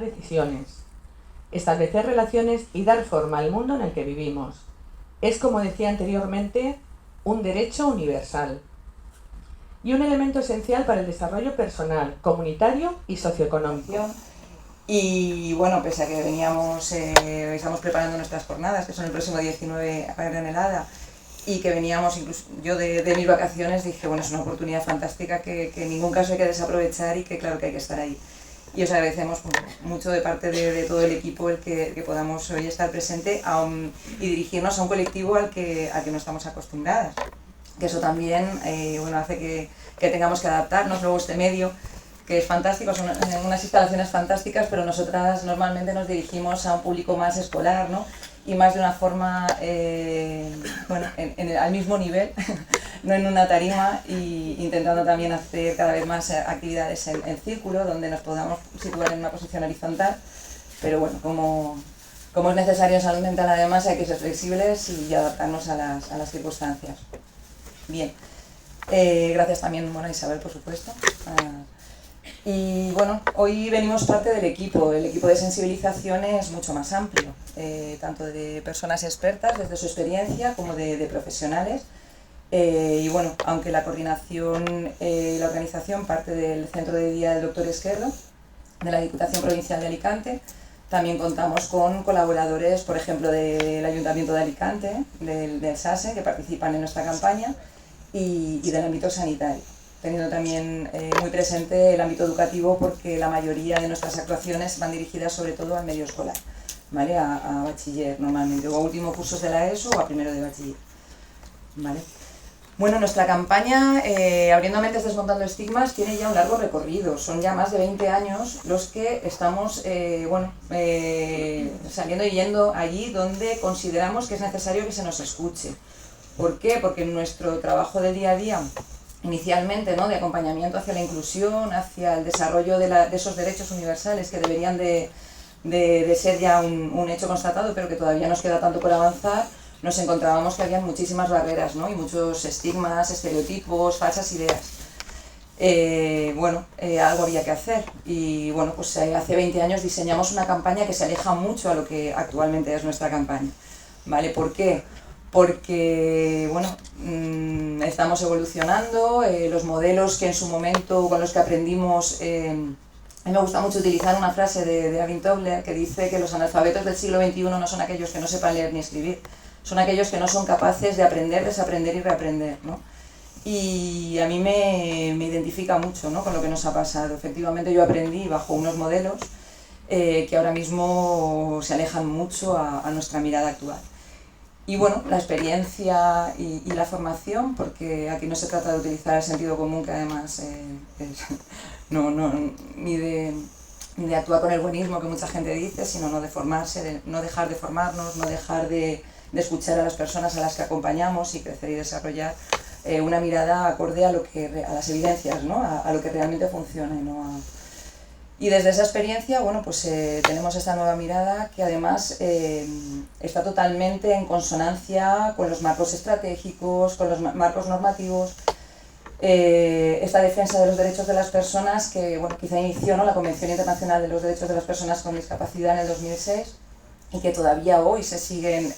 decisiones, establecer relaciones y dar forma al mundo en el que vivimos. Es, como decía anteriormente, un derecho universal y un elemento esencial para el desarrollo personal, comunitario y socioeconómico. Y bueno, pese a que estamos preparando nuestras jornadas, que son el próximo 19 acá en Granelada, y que veníamos, incluso yo de mis vacaciones, dije, bueno, es una oportunidad fantástica que en ningún caso hay que desaprovechar y que claro que hay que estar ahí. Y os agradecemos mucho de parte de todo el equipo el que podamos hoy estar presente y dirigirnos a un colectivo al que no estamos acostumbradas. Que eso también hace que tengamos que adaptarnos. Luego este medio, que es fantástico, son unas instalaciones fantásticas, pero nosotras normalmente nos dirigimos a un público más escolar, ¿no? Y más de una forma, al mismo nivel, no en una tarima, y intentando también hacer cada vez más actividades en círculo, donde nos podamos situar en una posición horizontal, pero bueno, como es necesario en salud mental además hay que ser flexibles y adaptarnos a las circunstancias. Bien, gracias también a Isabel, por supuesto. Y bueno, hoy venimos parte del equipo. El equipo de sensibilización es mucho más amplio, tanto de personas expertas desde su experiencia como de profesionales. Y bueno, aunque la coordinación y la organización parte del Centro de Día del Dr. Esquerdo, de la Diputación Provincial de Alicante, también contamos con colaboradores, por ejemplo, del Ayuntamiento de Alicante, del SASE, que participan en nuestra campaña, y del ámbito sanitario, teniendo también muy presente el ámbito educativo, porque la mayoría de nuestras actuaciones van dirigidas sobre todo al medio escolar, ¿vale? A bachiller normalmente, o a últimos cursos de la ESO o a primero de bachiller, ¿vale? Bueno, nuestra campaña, Abriendo Mentes, Desmontando Estigmas, tiene ya un largo recorrido. Son ya más de 20 años los que estamos saliendo y yendo allí donde consideramos que es necesario que se nos escuche. ¿Por qué? Porque en nuestro trabajo de día a día, inicialmente, ¿no?, de acompañamiento hacia la inclusión, hacia el desarrollo de esos derechos universales que deberían de ser ya un hecho constatado, pero que todavía nos queda tanto por avanzar, nos encontrábamos que había muchísimas barreras, ¿no?, y muchos estigmas, estereotipos, falsas ideas. Algo había que hacer, y bueno, pues hace 20 años diseñamos una campaña que se aleja mucho a lo que actualmente es nuestra campaña, ¿vale? ¿Por qué? Porque estamos evolucionando, los modelos que en su momento con los que aprendimos, a mí me gusta mucho utilizar una frase de Erving Toffler que dice que los analfabetos del siglo XXI no son aquellos que no sepan leer ni escribir, son aquellos que no son capaces de aprender, desaprender y reaprender, ¿no? Y a mí me identifica mucho, ¿no?, con lo que nos ha pasado. Efectivamente yo aprendí bajo unos modelos que ahora mismo se alejan mucho a nuestra mirada actual. Y bueno, la experiencia y la formación, porque aquí no se trata de utilizar el sentido común, que además ni de actuar con el buenismo que mucha gente dice, sino no de formarse, no dejar de formarnos, no dejar de escuchar a las personas a las que acompañamos y crecer y desarrollar una mirada acorde a las evidencias, ¿no?, a lo que realmente funciona y no a... Y desde esa experiencia, tenemos esta nueva mirada que además está totalmente en consonancia con los marcos estratégicos, con los marcos normativos, esta defensa de los derechos de las personas que quizá inició, ¿no?, la Convención Internacional de los Derechos de las Personas con Discapacidad en el 2006 y que todavía hoy se siguen,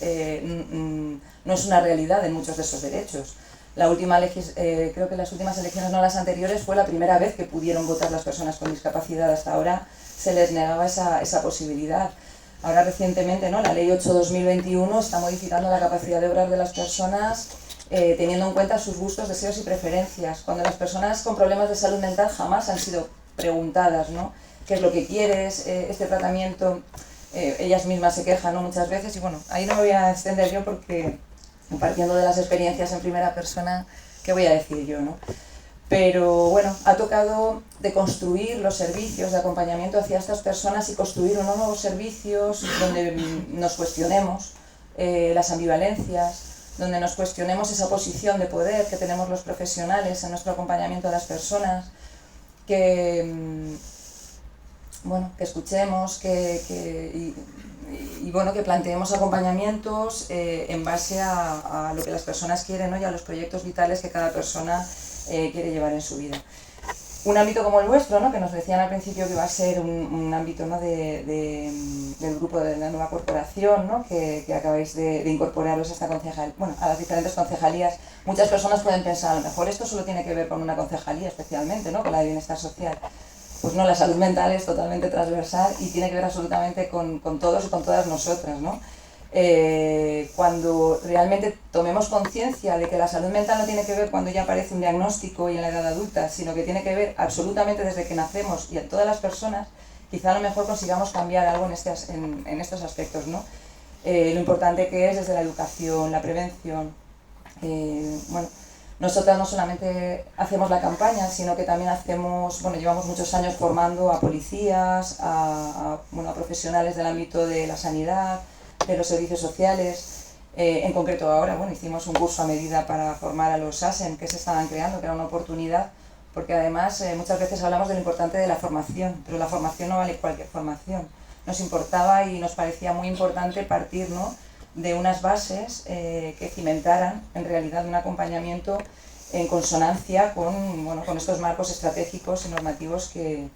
no es una realidad en muchos de esos derechos. Creo que las últimas elecciones, no las anteriores, fue la primera vez que pudieron votar las personas con discapacidad. Hasta ahora se les negaba esa posibilidad. Ahora recientemente, ¿no?, la Ley 8/2021 está modificando la capacidad de obrar de las personas teniendo en cuenta sus gustos, deseos y preferencias. Cuando las personas con problemas de salud mental jamás han sido preguntadas, ¿no?, ¿qué es lo que quieres? Este tratamiento, ellas mismas se quejan, ¿no?, muchas veces. Y bueno, ahí no me voy a extender yo porque... partiendo de las experiencias en primera persona, ¿qué voy a decir yo, no? Pero bueno, ha tocado deconstruir los servicios de acompañamiento hacia estas personas y construir unos nuevos servicios donde nos cuestionemos las ambivalencias, donde nos cuestionemos esa posición de poder que tenemos los profesionales en nuestro acompañamiento a las personas, que escuchemos, que planteemos acompañamientos en base a lo que las personas quieren, ¿no?, y a los proyectos vitales que cada persona quiere llevar en su vida. un ámbito como el vuestro, ¿no? Que nos decían al principio que iba a ser un ámbito, ¿no? del grupo de la nueva corporación, ¿no? que acabáis de incorporaros a esta a las diferentes concejalías. Muchas personas pueden pensar, a lo mejor esto solo tiene que ver con una concejalía especialmente, ¿no? Con la de bienestar social. Pues no, la salud mental es totalmente transversal y tiene que ver absolutamente con todos y con todas nosotras, ¿no? Cuando realmente tomemos conciencia de que la salud mental no tiene que ver cuando ya aparece un diagnóstico y en la edad adulta, sino que tiene que ver absolutamente desde que nacemos y en todas las personas, quizá a lo mejor consigamos cambiar algo en estos aspectos, ¿no? Lo importante que es desde la educación, la prevención. Bueno, nosotras no solamente hacemos la campaña, sino que también llevamos muchos años formando a policías, a profesionales del ámbito de la sanidad, de los servicios sociales. En concreto ahora, hicimos un curso a medida para formar a los ASEN que se estaban creando, que era una oportunidad, porque además muchas veces hablamos de lo importante de la formación, pero la formación no vale cualquier formación. Nos importaba y nos parecía muy importante partir, ¿no?, de unas bases que cimentaran en realidad un acompañamiento en consonancia con estos marcos estratégicos y normativos que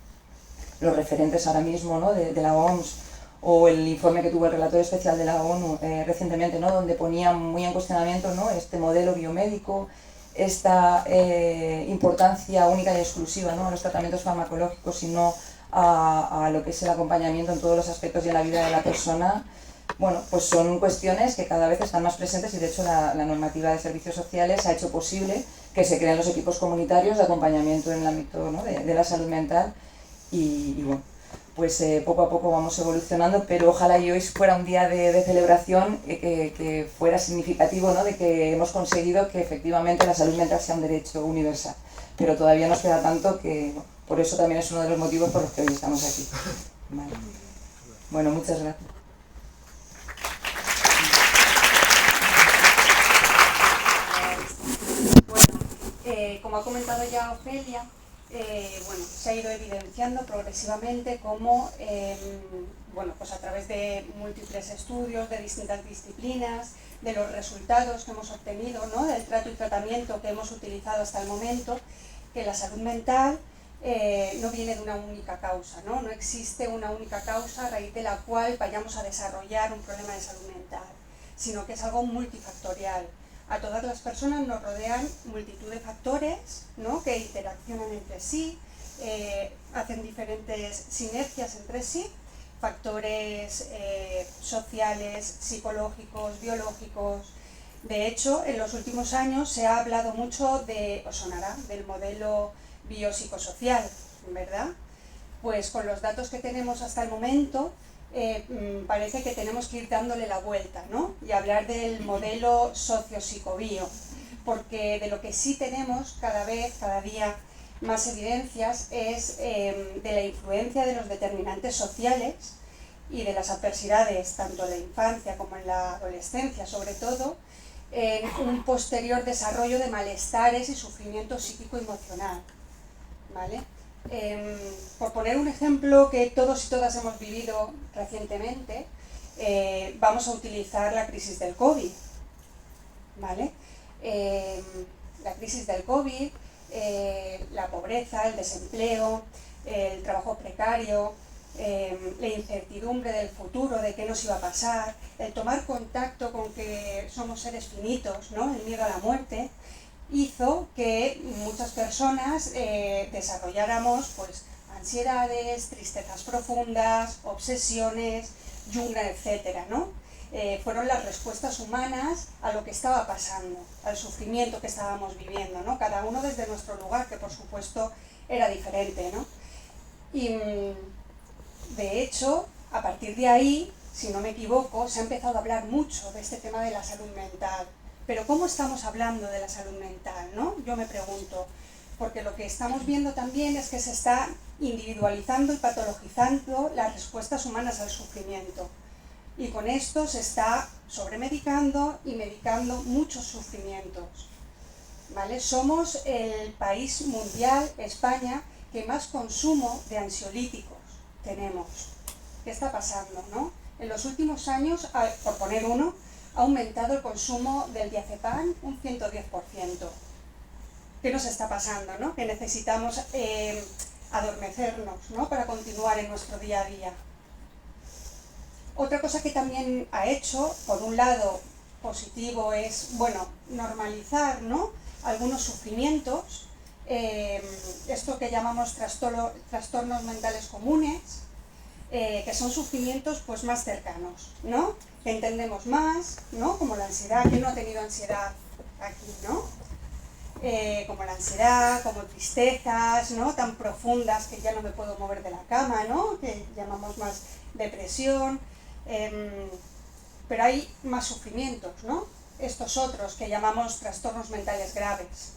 los referentes ahora mismo, ¿no?, de la OMS, o el informe que tuvo el relator especial de la ONU recientemente, ¿no?, donde ponía muy en cuestionamiento, ¿no?, este modelo biomédico, esta importancia única y exclusiva, ¿no?, a los tratamientos farmacológicos y no a lo que es el acompañamiento en todos los aspectos y en la vida de la persona. Bueno, pues son cuestiones que cada vez están más presentes y de hecho la normativa de servicios sociales ha hecho posible que se creen los equipos comunitarios de acompañamiento en el ámbito, ¿no?, de la salud mental y bueno, pues poco a poco vamos evolucionando, pero ojalá y hoy fuera un día de celebración que fuera significativo, ¿no?, de que hemos conseguido que efectivamente la salud mental sea un derecho universal, pero todavía nos queda tanto que por eso también es uno de los motivos por los que hoy estamos aquí. Vale. Bueno, muchas gracias. Como ha comentado ya Ofelia, se ha ido evidenciando progresivamente cómo, pues a través de múltiples estudios de distintas disciplinas, de los resultados que hemos obtenido, ¿no?, del trato y tratamiento que hemos utilizado hasta el momento, que la salud mental no viene de una única causa, ¿no? No existe una única causa a raíz de la cual vayamos a desarrollar un problema de salud mental, sino que es algo multifactorial. A todas las personas nos rodean multitud de factores, ¿no?, que interaccionan entre sí, hacen diferentes sinergias entre sí, factores sociales, psicológicos, biológicos. De hecho, en los últimos años se ha hablado mucho os sonará, del modelo biopsicosocial, ¿verdad? Pues con los datos que tenemos hasta el momento, parece que tenemos que ir dándole la vuelta, ¿no?, y hablar del modelo sociopsicobio, porque de lo que sí tenemos cada día más evidencias es de la influencia de los determinantes sociales y de las adversidades, tanto en la infancia como en la adolescencia, sobre todo, en un posterior desarrollo de malestares y sufrimiento psíquico-emocional, ¿vale? Por poner un ejemplo que todos y todas hemos vivido recientemente, vamos a utilizar la crisis del COVID, ¿vale? La crisis del COVID, la pobreza, el desempleo, el trabajo precario, la incertidumbre del futuro, de qué nos iba a pasar, el tomar contacto con que somos seres finitos, ¿no?, el miedo a la muerte, hizo que muchas personas desarrolláramos pues ansiedades, tristezas profundas, obsesiones, yunga, etcétera, ¿no? Fueron las respuestas humanas a lo que estaba pasando, al sufrimiento que estábamos viviendo, ¿no?, cada uno desde nuestro lugar, que por supuesto era diferente, ¿no? Y de hecho, a partir de ahí, si no me equivoco, se ha empezado a hablar mucho de este tema de la salud mental. Pero ¿cómo estamos hablando de la salud mental, no? Yo me pregunto, porque lo que estamos viendo también es que se está individualizando y patologizando las respuestas humanas al sufrimiento. Y con esto se está sobremedicando y medicando muchos sufrimientos, ¿vale? Somos el país mundial, España, que más consumo de ansiolíticos tenemos. ¿Qué está pasando, no? En los últimos años, por poner uno, ha aumentado el consumo del diazepam un 110%. qué nos está pasando, ¿no? Que necesitamos adormecernos, ¿no? Para continuar en nuestro día a día. Otra cosa que también ha hecho, por un lado positivo, es, bueno, normalizar, ¿no? Algunos sufrimientos, esto que llamamos trastornos mentales comunes, que son sufrimientos pues más cercanos, ¿no? Que entendemos más, ¿no? Como la ansiedad. ¿Quién no ha tenido ansiedad aquí, no? Como la ansiedad, como tristezas, ¿no? Tan profundas que ya no me puedo mover de la cama, ¿no? Que llamamos más depresión, pero hay más sufrimientos, ¿no? Estos otros que llamamos trastornos mentales graves,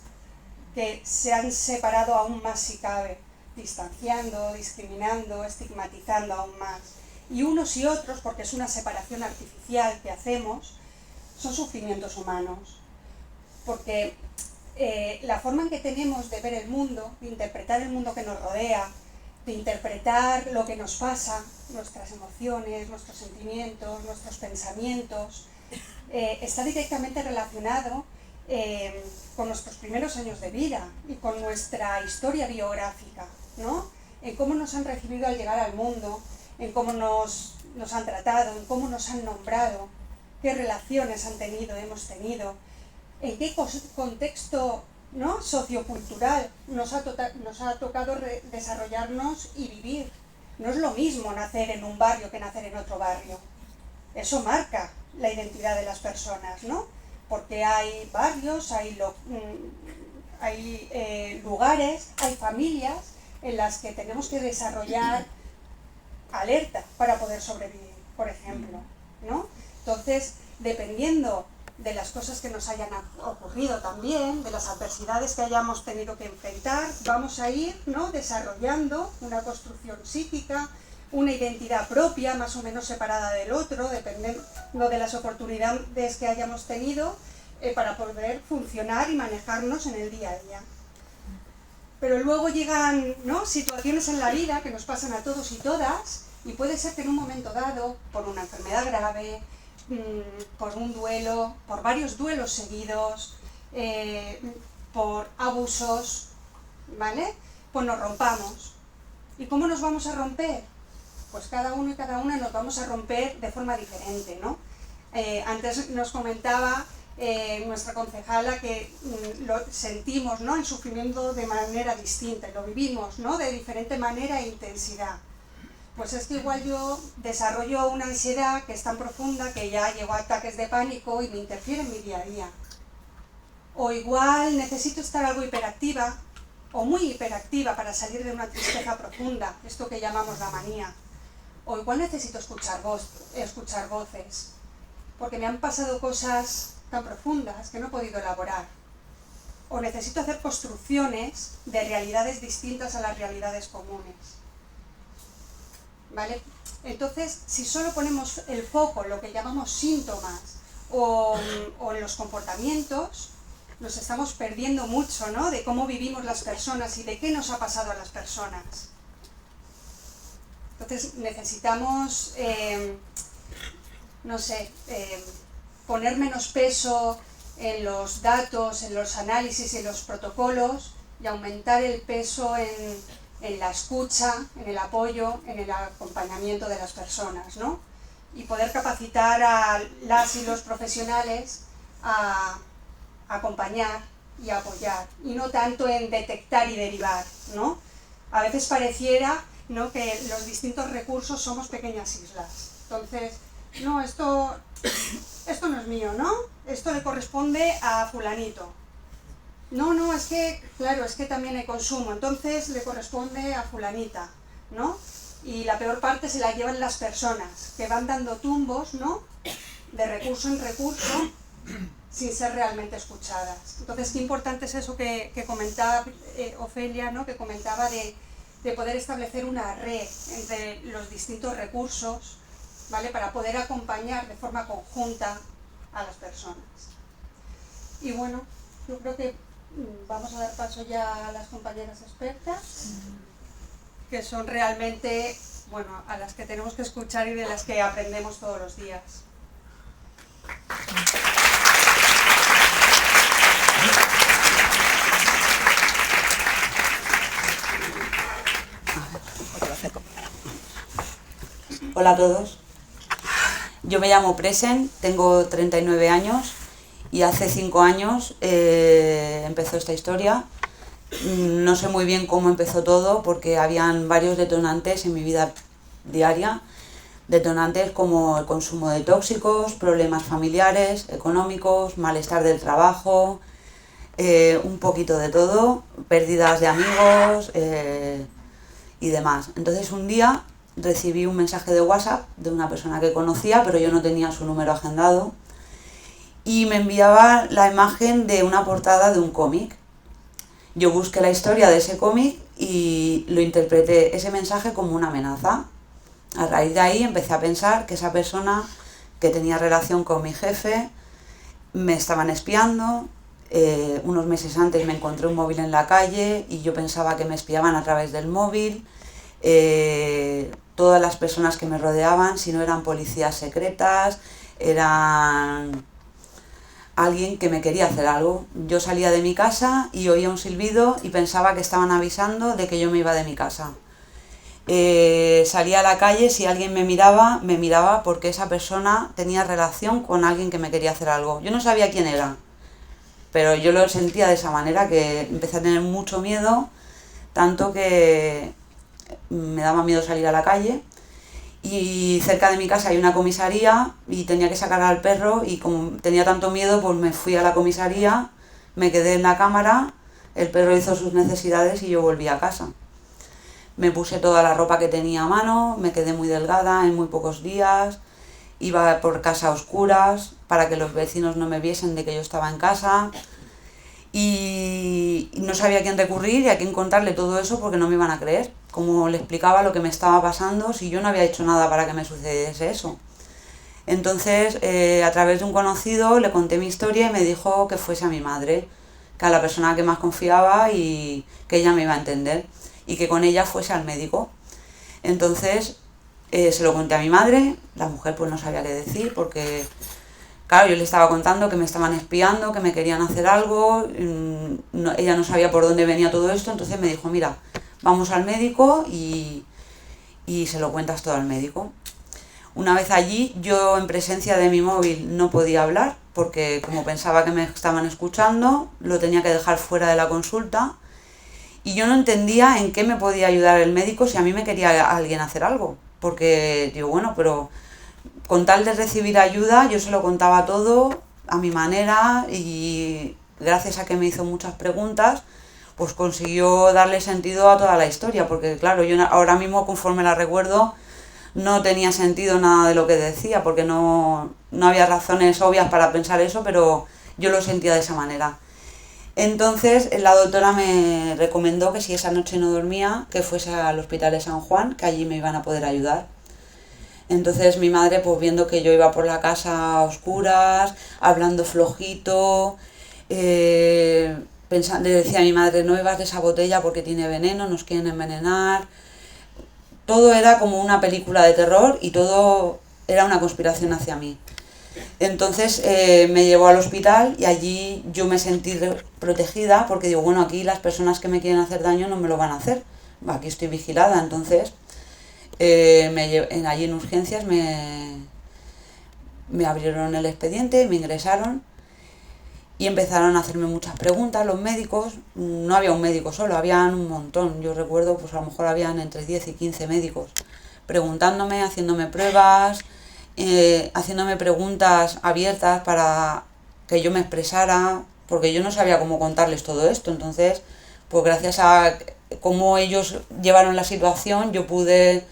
que se han separado aún más si cabe, distanciando, discriminando, estigmatizando aún más. Y unos y otros, porque es una separación artificial que hacemos, son sufrimientos humanos, porque la forma en que tenemos de ver el mundo, de interpretar el mundo que nos rodea, de interpretar lo que nos pasa, nuestras emociones, nuestros sentimientos, nuestros pensamientos, está directamente relacionado con nuestros primeros años de vida y con nuestra historia biográfica, ¿no? En cómo nos han recibido al llegar al mundo, en cómo nos han tratado, en cómo nos han nombrado, qué relaciones hemos tenido, en qué contexto, ¿no? Sociocultural nos ha tocado desarrollarnos y vivir. No es lo mismo nacer en un barrio que nacer en otro barrio. Eso marca la identidad de las personas, ¿no? Porque hay barrios, hay lugares, hay familias en las que tenemos que desarrollar alerta para poder sobrevivir, por ejemplo, ¿no? Entonces, dependiendo de las cosas que nos hayan ocurrido también, de las adversidades que hayamos tenido que enfrentar, vamos a ir, ¿no? Desarrollando una construcción psíquica, una identidad propia, más o menos separada del otro, dependiendo de las oportunidades que hayamos tenido para poder funcionar y manejarnos en el día a día. Pero luego llegan, ¿no? Situaciones en la vida que nos pasan a todos y todas, y puede ser que en un momento dado, por una enfermedad grave, por un duelo, por varios duelos seguidos, por abusos, ¿vale? Pues nos rompamos. ¿Y cómo nos vamos a romper? Pues cada uno y cada una nos vamos a romper de forma diferente, ¿no? Antes nos comentaba nuestra concejala que lo sentimos, ¿no? El sufrimiento de manera distinta, y lo vivimos, ¿no? De diferente manera e intensidad. Pues es que igual yo desarrollo una ansiedad que es tan profunda que ya llego a ataques de pánico y me interfiere en mi día a día. O igual necesito estar algo hiperactiva o muy hiperactiva para salir de una tristeza profunda, esto que llamamos la manía. O igual necesito escuchar voces, porque me han pasado cosas tan profundas que no he podido elaborar. O necesito hacer construcciones de realidades distintas a las realidades comunes. ¿Vale? Entonces, si solo ponemos el foco en lo que llamamos síntomas o en los comportamientos, nos estamos perdiendo mucho, ¿no? De cómo vivimos las personas y de qué nos ha pasado a las personas. Entonces necesitamos, poner menos peso en los datos, en los análisis, en los protocolos y aumentar el peso en la escucha, en el apoyo, en el acompañamiento de las personas, ¿no? Y poder capacitar a las y los profesionales a acompañar y a apoyar, y no tanto en detectar y derivar, ¿no? A veces pareciera, ¿no?, que los distintos recursos somos pequeñas islas. Entonces, no, esto no es mío, ¿no? Esto le corresponde a fulanito. No, es que, claro, es que también hay consumo, entonces le corresponde a fulanita, ¿no? Y la peor parte se la llevan las personas, que van dando tumbos, ¿no?, de recurso en recurso, sin ser realmente escuchadas. Entonces, qué importante es eso que comentaba Ofelia, ¿no?, que comentaba de poder establecer una red entre los distintos recursos, ¿vale?, para poder acompañar de forma conjunta a las personas. Y bueno, yo creo que vamos a dar paso ya a las compañeras expertas, que son realmente, bueno, a las que tenemos que escuchar y de las que aprendemos todos los días. Hola a todos. Yo me llamo Presen, tengo 39 años y hace 5 años empezó esta historia. No sé muy bien cómo empezó todo porque habían varios detonantes en mi vida diaria. Detonantes como el consumo de tóxicos, problemas familiares, económicos, malestar del trabajo, un poquito de todo, pérdidas de amigos y demás. Entonces un día recibí un mensaje de WhatsApp de una persona que conocía, pero yo no tenía su número agendado, y me enviaba la imagen de una portada de un cómic. Yo busqué la historia de ese cómic y lo interpreté ese mensaje como una amenaza. A raíz de ahí empecé a pensar que esa persona que tenía relación con mi jefe me estaban espiando. Unos meses antes me encontré un móvil en la calle y yo pensaba que me espiaban a través del móvil. Todas las personas que me rodeaban, si no eran policías secretas, eran alguien que me quería hacer algo. Yo salía de mi casa y oía un silbido y pensaba que estaban avisando de que yo me iba de mi casa. Salía a la calle, si alguien me miraba porque esa persona tenía relación con alguien que me quería hacer algo. Yo no sabía quién era, pero yo lo sentía de esa manera, que empecé a tener mucho miedo, tanto que me daba miedo salir a la calle. Y cerca de mi casa hay una comisaría y tenía que sacar al perro, y como tenía tanto miedo, pues me fui a la comisaría, me quedé en la cámara, el perro hizo sus necesidades y yo volví a casa. Me puse toda la ropa que tenía a mano, me quedé muy delgada en muy pocos días, iba por casa a oscuras para que los vecinos no me viesen de que yo estaba en casa, y no sabía a quién recurrir y a quién contarle todo eso porque no me iban a creer. Como le explicaba lo que me estaba pasando si yo no había hecho nada para que me sucediese eso. Entonces, a través de un conocido le conté mi historia y me dijo que fuese a mi madre, que a la persona que más confiaba y que ella me iba a entender, y que con ella fuese al médico. Entonces, se lo conté a mi madre. La mujer pues no sabía qué decir porque, claro, yo le estaba contando que me estaban espiando, que me querían hacer algo, ella no sabía por dónde venía todo esto. Entonces me dijo, mira, vamos al médico y se lo cuentas todo al médico. Una vez allí, yo en presencia de mi móvil no podía hablar porque como pensaba que me estaban escuchando, lo tenía que dejar fuera de la consulta, y yo no entendía en qué me podía ayudar el médico si a mí me quería alguien hacer algo. Porque digo, bueno, pero con tal de recibir ayuda, yo se lo contaba todo a mi manera, y gracias a que me hizo muchas preguntas, pues consiguió darle sentido a toda la historia, porque claro, yo ahora mismo conforme la recuerdo no tenía sentido nada de lo que decía, porque no había razones obvias para pensar eso, pero yo lo sentía de esa manera. Entonces la doctora me recomendó que si esa noche no dormía, que fuese al hospital de San Juan, que allí me iban a poder ayudar. Entonces mi madre, pues viendo que yo iba por la casa a oscuras, hablando flojito, le decía a mi madre, no bebas de esa botella porque tiene veneno, nos quieren envenenar. Todo era como una película de terror y todo era una conspiración hacia mí. Entonces me llevó al hospital y allí yo me sentí protegida porque digo, bueno, aquí las personas que me quieren hacer daño no me lo van a hacer, aquí estoy vigilada. Entonces allí en urgencias me abrieron el expediente, me ingresaron y empezaron a hacerme muchas preguntas los médicos. No había un médico solo, habían un montón. Yo recuerdo, pues a lo mejor habían entre 10 y 15 médicos preguntándome, haciéndome pruebas, haciéndome preguntas abiertas para que yo me expresara, porque yo no sabía cómo contarles todo esto. Entonces, pues gracias a cómo ellos llevaron la situación, yo pude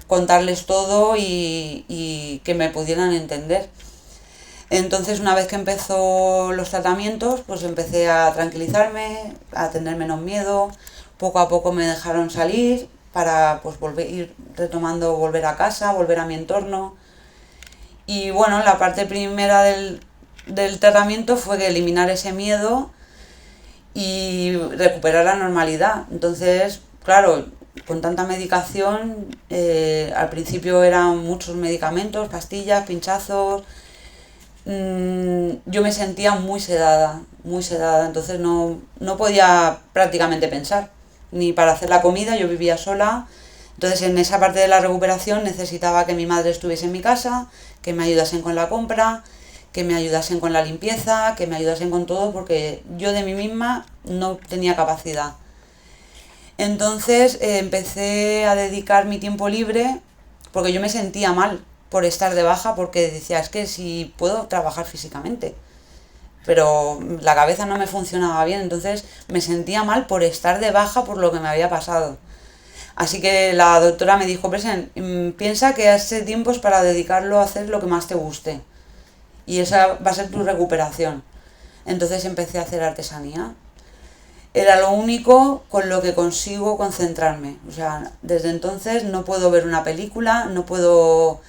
contarles todo y que me pudieran entender. Entonces, una vez que empezó los tratamientos, pues empecé a tranquilizarme, a tener menos miedo. Poco a poco me dejaron salir para pues volver a casa, volver a mi entorno. Y bueno, la parte primera del tratamiento fue que eliminar ese miedo y recuperar la normalidad. Entonces, claro, con tanta medicación, al principio eran muchos medicamentos, pastillas, pinchazos. Yo me sentía muy sedada, entonces no podía prácticamente pensar, ni para hacer la comida. Yo vivía sola, Entonces en esa parte de la recuperación necesitaba que mi madre estuviese en mi casa, que me ayudasen con la compra, que me ayudasen con la limpieza, que me ayudasen con todo, porque yo de mí misma no tenía capacidad. Entonces empecé a dedicar mi tiempo libre, porque yo me sentía mal por estar de baja, porque decía, es que si puedo trabajar físicamente, pero la cabeza no me funcionaba bien, entonces me sentía mal por estar de baja por lo que me había pasado. Así que la doctora me dijo, piensa que ese tiempo es para dedicarlo a hacer lo que más te guste. Y esa va a ser tu recuperación. Entonces empecé a hacer artesanía. Era lo único con lo que consigo concentrarme. O sea, desde entonces no puedo ver una película, no puedo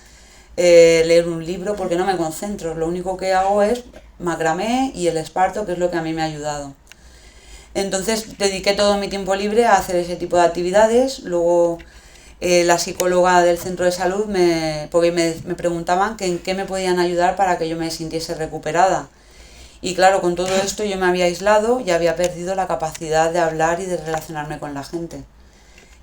leer un libro porque no me concentro. Lo único que hago es macramé y el esparto, que es lo que a mí me ha ayudado. Entonces dediqué todo mi tiempo libre a hacer ese tipo de actividades. Luego la psicóloga del centro de salud porque me preguntaban que en qué me podían ayudar para que yo me sintiese recuperada. Y claro, con todo esto yo me había aislado y había perdido la capacidad de hablar y de relacionarme con la gente.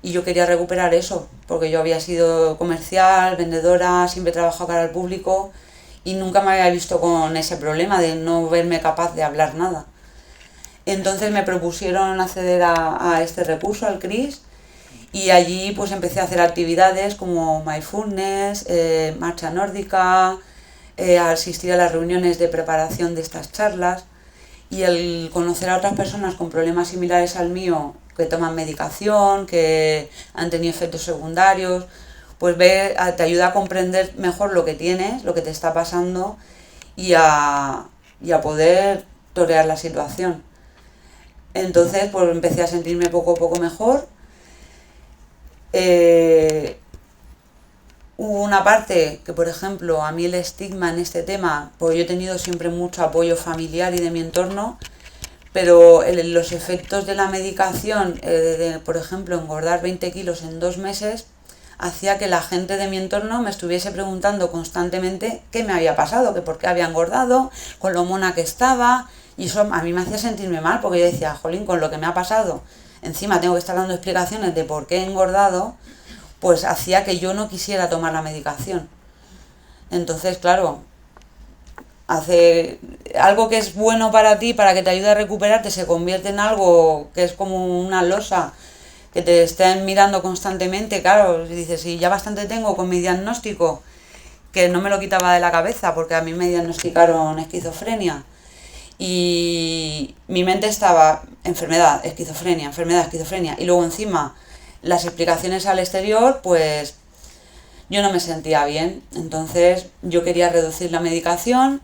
Y yo quería recuperar eso, porque yo había sido comercial, vendedora, siempre he trabajado para el público y nunca me había visto con ese problema de no verme capaz de hablar nada. Entonces me propusieron acceder a este recurso, al CRIS, y allí pues empecé a hacer actividades como mindfulness, marcha nórdica, asistir a las reuniones de preparación de estas charlas, y el conocer a otras personas con problemas similares al mío, que toman medicación, que han tenido efectos secundarios, pues te ayuda a comprender mejor lo que tienes, lo que te está pasando y a poder torear la situación. Entonces pues empecé a sentirme poco a poco mejor. Hubo una parte que, por ejemplo, a mí el estigma en este tema, pues yo he tenido siempre mucho apoyo familiar y de mi entorno, pero los efectos de la medicación, por ejemplo, engordar 20 kilos en 2 meses, hacía que la gente de mi entorno me estuviese preguntando constantemente qué me había pasado, que por qué había engordado, con lo mona que estaba. Y eso a mí me hacía sentirme mal, porque yo decía, jolín, con lo que me ha pasado, encima tengo que estar dando explicaciones de por qué he engordado, pues hacía que yo no quisiera tomar la medicación. Entonces, claro, hace algo que es bueno para ti, para que te ayude a recuperarte, se convierte en algo que es como una losa, que te estén mirando constantemente. Claro, dices, si ya bastante tengo con mi diagnóstico, que no me lo quitaba de la cabeza, porque a mí me diagnosticaron esquizofrenia. Y mi mente estaba enfermedad, esquizofrenia, y luego encima las explicaciones al exterior, pues yo no me sentía bien. Entonces yo quería reducir la medicación,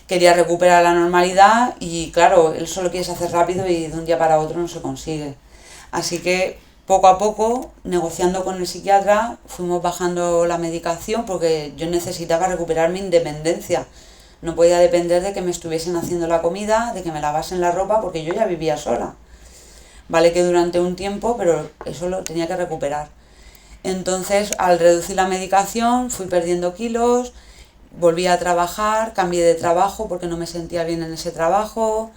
quería recuperar la normalidad y claro, eso lo quieres hacer rápido y de un día para otro no se consigue. Así que poco a poco, negociando con el psiquiatra, fuimos bajando la medicación porque yo necesitaba recuperar mi independencia. No podía depender de que me estuviesen haciendo la comida, de que me lavasen la ropa, porque yo ya vivía sola. Vale que durante un tiempo, pero eso lo tenía que recuperar. Entonces, al reducir la medicación, fui perdiendo kilos, volví a trabajar, cambié de trabajo porque no me sentía bien en ese trabajo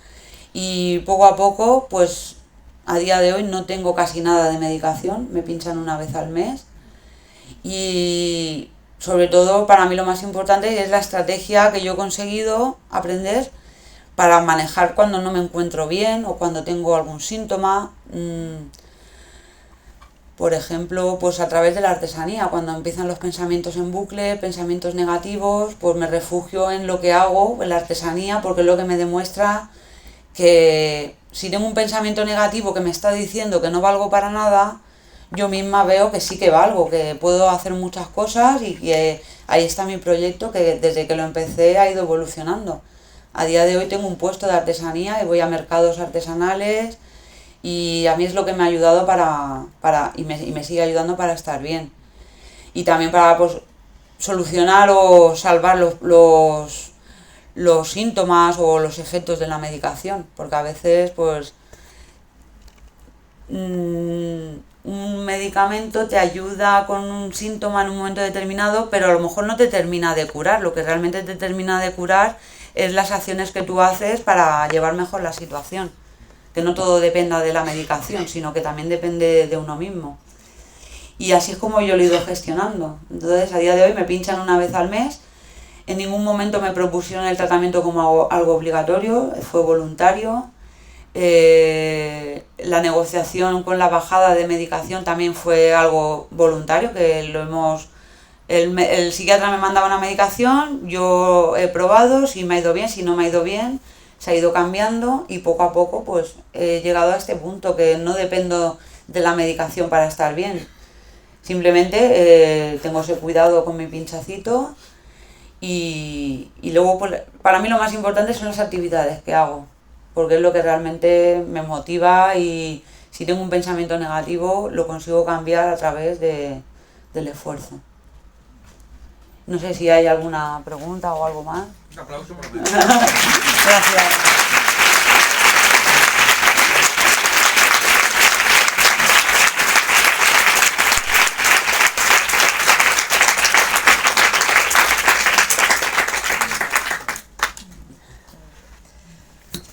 y poco a poco, pues a día de hoy no tengo casi nada de medicación, me pinchan una vez al mes y sobre todo para mí lo más importante es la estrategia que yo he conseguido aprender para manejar cuando no me encuentro bien o cuando tengo algún síntoma. Por ejemplo, pues a través de la artesanía, cuando empiezan los pensamientos en bucle, pensamientos negativos, pues me refugio en lo que hago, en la artesanía, porque es lo que me demuestra que si tengo un pensamiento negativo que me está diciendo que no valgo para nada, yo misma veo que sí que valgo, que puedo hacer muchas cosas y que ahí está mi proyecto, que desde que lo empecé ha ido evolucionando. A día de hoy tengo un puesto de artesanía y voy a mercados artesanales y a mí es lo que me ha ayudado y me sigue ayudando para estar bien. Y también para pues, solucionar o salvar los síntomas o los efectos de la medicación, porque a veces pues un medicamento te ayuda con un síntoma en un momento determinado, pero a lo mejor no te termina de curar. Lo que realmente te termina de curar es las acciones que tú haces para llevar mejor la situación. Que no todo dependa de la medicación, sino que también depende de uno mismo. y así es como yo lo he ido gestionando. Entonces a día de hoy me pinchan una vez al mes, en ningún momento me propusieron el tratamiento como algo obligatorio, fue voluntario. La negociación con la bajada de medicación también fue algo voluntario, que lo hemos... El psiquiatra me mandaba una medicación, yo he probado, si me ha ido bien, si no me ha ido bien, se ha ido cambiando y poco a poco pues he llegado a este punto que no dependo de la medicación para estar bien. Simplemente tengo ese cuidado con mi pinchacito y luego pues, para mí lo más importante son las actividades que hago, porque es lo que realmente me motiva y si tengo un pensamiento negativo lo consigo cambiar a través del esfuerzo. No sé si hay alguna pregunta o algo más. Un aplauso por lo menos. Gracias.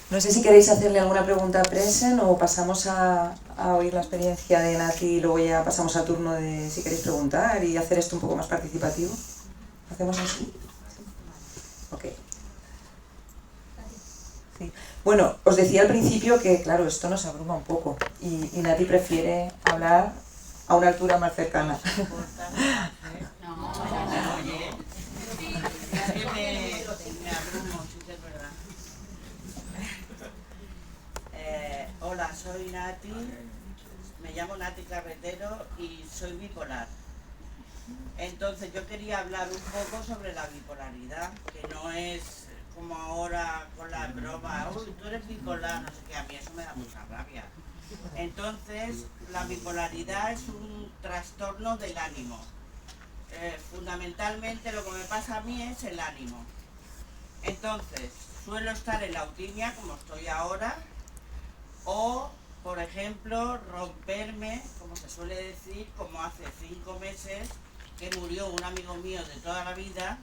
No sé si queréis hacerle alguna pregunta a Presen o pasamos a oír la experiencia de Nati y luego ya pasamos al turno de si queréis preguntar y hacer esto un poco más participativo. ¿Hacemos así? Ok. Sí. Bueno, os decía al principio que, claro, esto nos abruma un poco y Nati prefiere hablar a una altura más cercana. Hola, soy Nati, me llamo Nati Carretero y soy bipolar. Entonces yo quería hablar un poco sobre la bipolaridad, que no es como ahora con la broma, uy, tú eres bipolar, no sé qué, a mí eso me da mucha rabia. Entonces la bipolaridad es un trastorno del ánimo. Fundamentalmente lo que me pasa a mí es el ánimo. Entonces suelo estar en la autimia como estoy ahora, o, por ejemplo, romperme, como se suele decir, como hace 5 meses, que murió un amigo mío de toda la vida,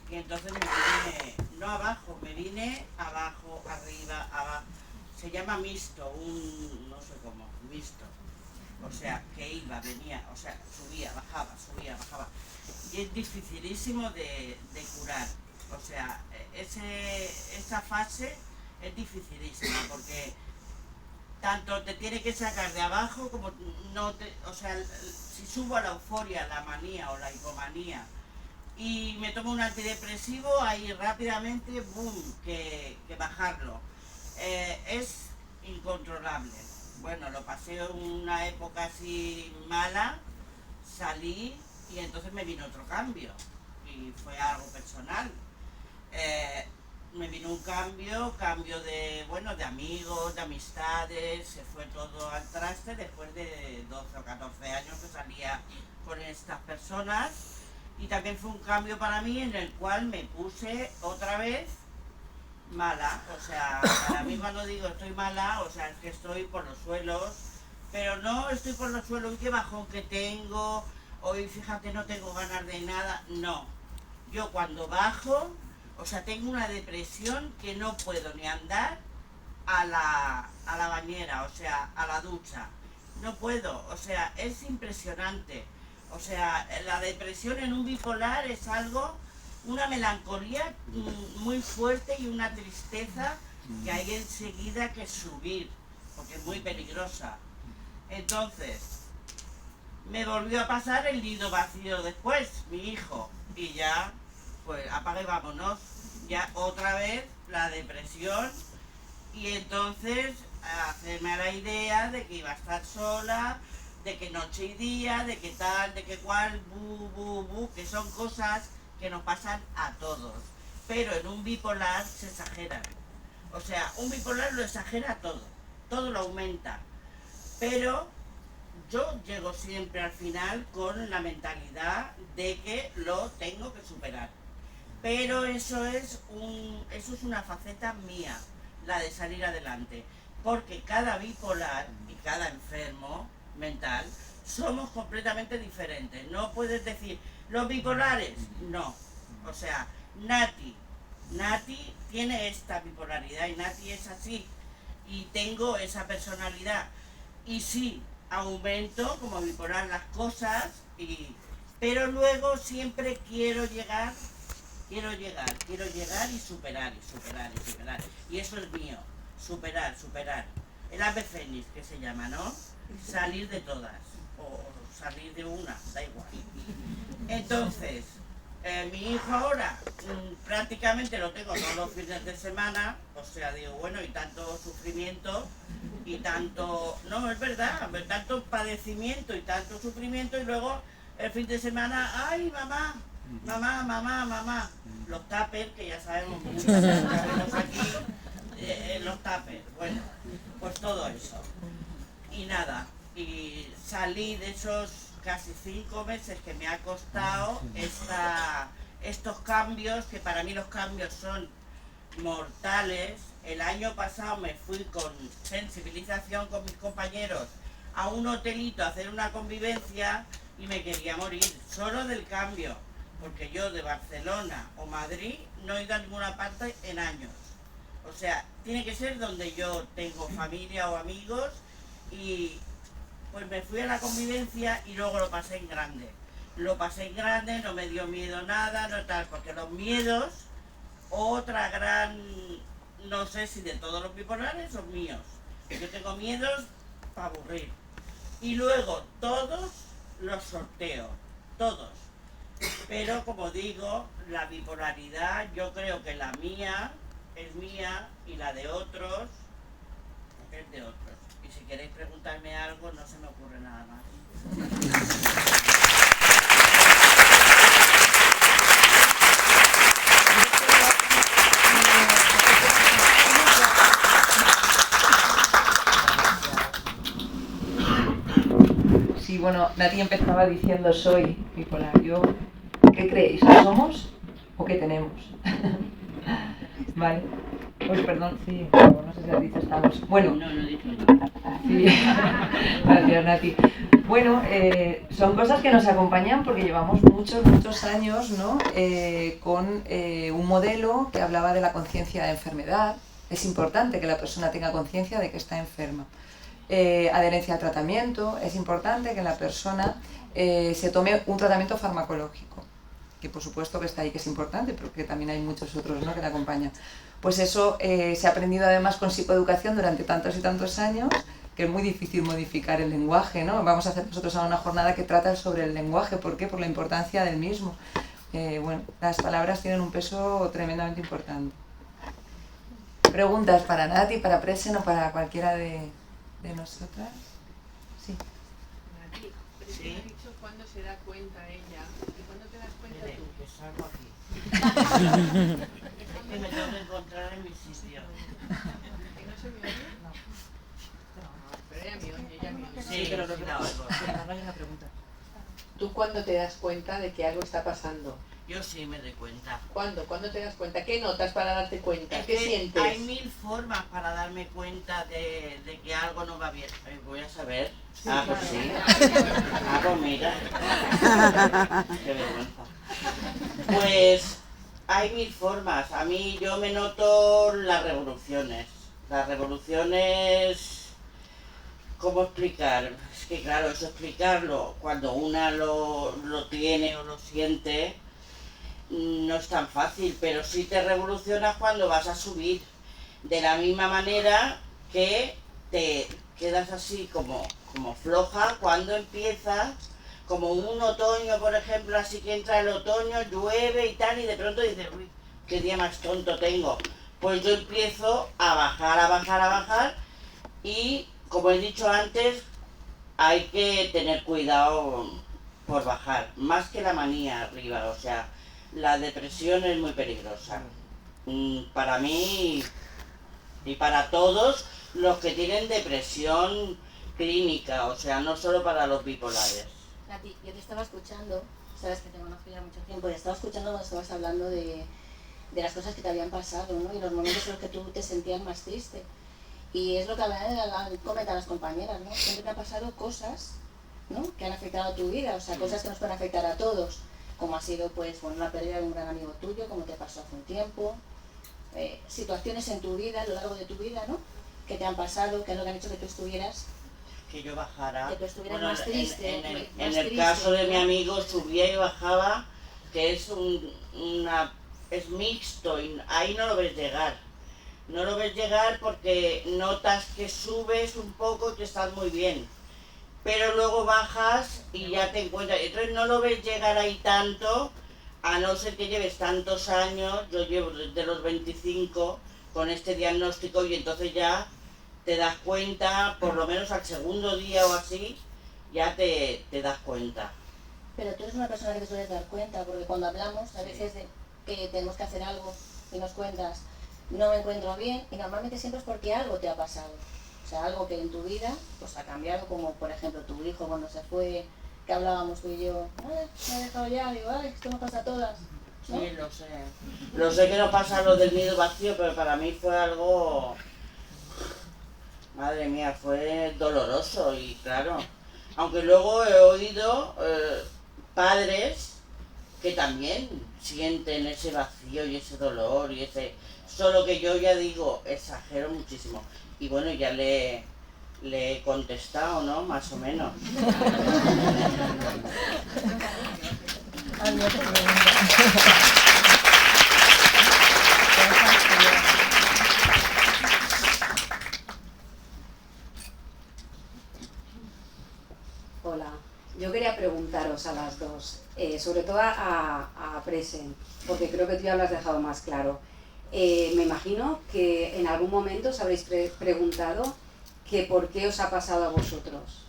y entonces me vine, no abajo, me vine abajo, arriba, abajo. Se llama mixto, no sé cómo, mixto. O sea, que iba, venía, o sea, subía, bajaba. Y es dificilísimo de curar. O sea, esa fase es dificilísima, porque tanto te tiene que sacar de abajo como no te, o sea, si subo a la euforia, la manía o la hipomanía y me tomo un antidepresivo, ahí rápidamente, boom, que bajarlo. Es incontrolable. Bueno, lo pasé una época así mala, salí y entonces me vino otro cambio y fue algo personal. Me vino un cambio de, bueno, de amigos, de amistades, se fue todo al traste después de 12 o 14 años que salía con estas personas, y también fue un cambio para mí en el cual me puse otra vez mala. O sea, para mí cuando digo estoy mala, o sea, es que estoy por los suelos, pero no estoy por los suelos, qué bajón que tengo, hoy fíjate no tengo ganas de nada, no. Yo cuando bajo, o sea, tengo una depresión que no puedo ni andar a la bañera, o sea, a la ducha. No puedo, o sea, es impresionante. O sea, la depresión en un bipolar es algo, una melancolía muy fuerte y una tristeza que hay enseguida que subir, porque es muy peligrosa. Entonces, me volvió a pasar el nido vacío después, mi hijo, y ya, pues apague, vámonos, ya otra vez la depresión, y entonces hacerme a la idea de que iba a estar sola, de que noche y día, de que tal, de que cual, que son cosas que nos pasan a todos, pero en un bipolar se exageran. O sea, un bipolar lo exagera todo lo aumenta, pero yo llego siempre al final con la mentalidad de que lo tengo que superar. Pero eso es una faceta mía, la de salir adelante, porque cada bipolar y cada enfermo mental somos completamente diferentes. No puedes decir, los bipolares, no. O sea, Nati tiene esta bipolaridad y Nati es así, y tengo esa personalidad. Y sí, aumento como bipolar las cosas, pero luego siempre quiero llegar y superar. Y eso es mío, superar. El ave fénix que se llama, ¿no? Salir de todas, o salir de una, da igual. Entonces, mi hijo ahora prácticamente lo tengo todos los fines de semana, o sea, digo, bueno, y tanto sufrimiento, y tanto, no, es verdad, tanto padecimiento y tanto sufrimiento, y luego el fin de semana, ay, mamá, los tuppers, que ya sabemos mucho, tenemos aquí, los tuppers, bueno, pues todo eso. Y nada, y salí de esos casi 5 meses que me ha costado estos cambios, que para mí los cambios son mortales. El año pasado me fui con sensibilización con mis compañeros a un hotelito a hacer una convivencia y me quería morir, solo del cambio, porque yo de Barcelona o Madrid no he ido a ninguna parte en años. O sea, tiene que ser donde yo tengo familia o amigos, y pues me fui a la convivencia y luego lo pasé en grande. No me dio miedo nada, no tal, porque los miedos, otra gran, no sé si de todos los bipolares son míos. Yo tengo miedos para aburrir. Y luego todos los sorteo, todos. Pero como digo, la bipolaridad, yo creo que la mía es mía y la de otros es de otros. Y si queréis preguntarme algo, no se me ocurre nada más. Sí, bueno, Nati empezaba diciendo soy bipolar. Yo, ¿qué creéis? ¿Qué somos o qué tenemos? Vale. Pues perdón, sí, no sé si has dicho estamos. Bueno. No he dicho nada. Sí. Gracias, Nati. Bueno, son cosas que nos acompañan porque llevamos muchos años, ¿no? Con un modelo que hablaba de la conciencia de enfermedad. Es importante que la persona tenga conciencia de que está enferma. Adherencia al tratamiento, es importante que la persona se tome un tratamiento farmacológico, que por supuesto que está ahí, que es importante, pero que también hay muchos otros, ¿no?, que le acompañan. Pues eso se ha aprendido además con psicoeducación durante tantos y tantos años, que es muy difícil modificar el lenguaje, ¿no? Vamos a hacer nosotros ahora una jornada que trata sobre el lenguaje. ¿Por qué? Por la importancia del mismo. Bueno, las palabras tienen un peso tremendamente importante. ¿Preguntas para Nati, para Presen o para cualquiera de nosotras? Sí. Nati, pero Sí. has dicho cuándo se da cuenta ella y cuándo te das cuenta Mire, tú. que salgo aquí. Es que me tengo que encontrar en mi sitio. ¿Que no se me oye? No. Pero ella me oye. Sí, pero no la oigo. ¿Tú cuándo te das cuenta de que algo está pasando? Yo sí me doy cuenta. ¿Cuándo? ¿Cuándo te das cuenta? ¿Qué notas para darte cuenta? Es ¿Qué que sientes? hay 1000 formas para darme cuenta de que algo no va bien. Voy a saber. Ah, pues sí. Ah, pues mira. Qué vergüenza. Pues hay 1000 formas. A mí yo me noto las revoluciones. Las revoluciones... ¿Cómo explicar? Es que claro, eso explicarlo cuando una lo tiene o lo siente no es tan fácil, pero sí te revolucionas cuando vas a subir. De la misma manera que te quedas así como floja cuando empiezas, como un otoño, por ejemplo, así que entra el otoño, llueve y tal, y de pronto dices, uy, qué día más tonto tengo. Pues yo empiezo a bajar, y como he dicho antes, hay que tener cuidado por bajar, más que la manía arriba, o sea, la depresión es muy peligrosa. Para mí y para todos los que tienen depresión clínica, o sea, no solo para los bipolares. Nati, yo te estaba escuchando, sabes que te conozco ya mucho tiempo, y estaba escuchando cuando estabas hablando de las cosas que te habían pasado, ¿no? Y los momentos en los que tú te sentías más triste. Y es lo que comentan las compañeras, ¿no? Siempre te han pasado cosas, ¿no?, que han afectado a tu vida, o sea, cosas que nos pueden afectar a todos, como ha sido, pues, bueno, la pérdida de un gran amigo tuyo, como te pasó hace un tiempo, situaciones en tu vida, a lo largo de tu vida, ¿no?, que te han pasado, que es lo que han hecho que tú estuvieras que yo bajara. Que tú estuvieras más triste, En el caso de mi amigo subía y bajaba, que es es mixto y ahí no lo ves llegar. No lo ves llegar porque notas que subes un poco y que estás muy bien. Pero luego bajas y ya te encuentras. Entonces no lo ves llegar ahí tanto, a no ser que lleves tantos años. Yo llevo desde los 25 con este diagnóstico y entonces ya te das cuenta, por lo menos al segundo día o así, ya te das cuenta. Pero tú eres una persona que te sueles dar cuenta, porque cuando hablamos a veces de que tenemos que hacer algo y nos cuentas, no me encuentro bien, y normalmente siempre es porque algo te ha pasado. O sea, algo que en tu vida pues ha cambiado, como por ejemplo tu hijo cuando se fue, que hablábamos tú y yo, me ha dejado ya, digo, ay, esto nos pasa a todas. ¿No? Sí, lo sé. Lo sé que no pasa lo del nido vacío, pero para mí fue algo... Madre mía, fue doloroso y claro. Aunque luego he oído padres que también sienten ese vacío y ese dolor y ese... Solo que yo ya digo, exagero muchísimo. Y bueno, ya le he contestado, ¿no? Más o menos. Hola, yo quería preguntaros a las dos, sobre todo a Presen, porque creo que tú ya lo has dejado más claro. Me imagino que en algún momento os habréis preguntado que por qué os ha pasado a vosotros.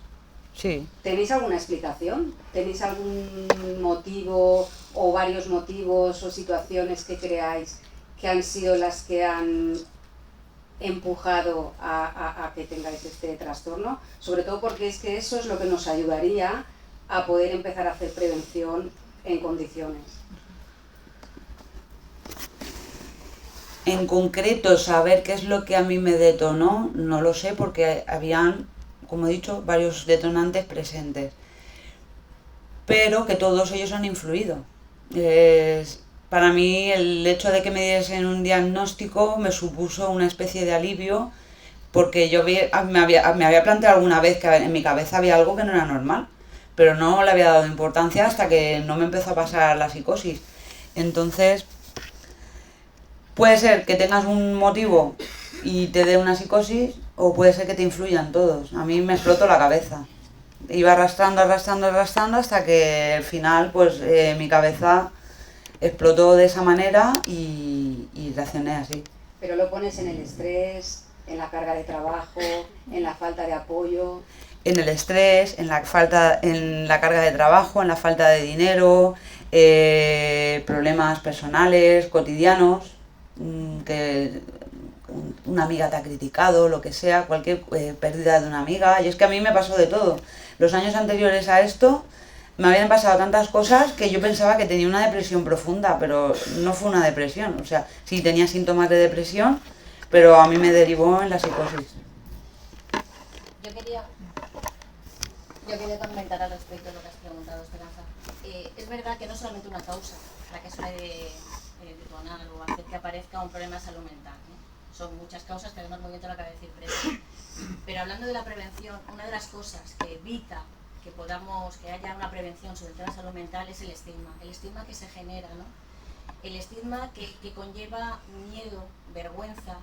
Sí. ¿Tenéis alguna explicación? ¿Tenéis algún motivo o varios motivos o situaciones que creáis que han sido las que han empujado a que tengáis este trastorno? Sobre todo porque es que eso es lo que nos ayudaría a poder empezar a hacer prevención en condiciones. En concreto, saber qué es lo que a mí me detonó, no lo sé, porque habían, como he dicho, varios detonantes presentes. Pero que todos ellos han influido. Para mí el hecho de que me diesen un diagnóstico me supuso una especie de alivio, porque yo me había planteado alguna vez que en mi cabeza había algo que no era normal, pero no le había dado importancia hasta que no me empezó a pasar la psicosis. Entonces, puede ser que tengas un motivo y te dé una psicosis, o puede ser que te influyan todos. A mí me explotó la cabeza. Iba arrastrando hasta que al final pues mi cabeza explotó de esa manera y reaccioné así. Pero lo pones en el estrés, en la carga de trabajo, en la falta de apoyo. En el estrés, en la carga de trabajo, en la falta de dinero, problemas personales, cotidianos, que una amiga te ha criticado, lo que sea, cualquier pérdida de una amiga. Y es que a mí me pasó de todo. Los años anteriores a esto me habían pasado tantas cosas que yo pensaba que tenía una depresión profunda, pero no fue una depresión. O sea, sí tenía síntomas de depresión, pero a mí me derivó en la psicosis. Yo quería comentar al respecto de lo que has preguntado, Esperanza. Es verdad que no es solamente una causa la que suele detonar o hacer que aparezca un problema de salud mental, ¿no? Son muchas causas que además muy bien te lo acaba de decir Presen. Pero hablando de la prevención, una de las cosas que evita que haya una prevención sobre el tema de salud mental es el estigma que se genera, ¿no? El estigma que conlleva miedo, vergüenza.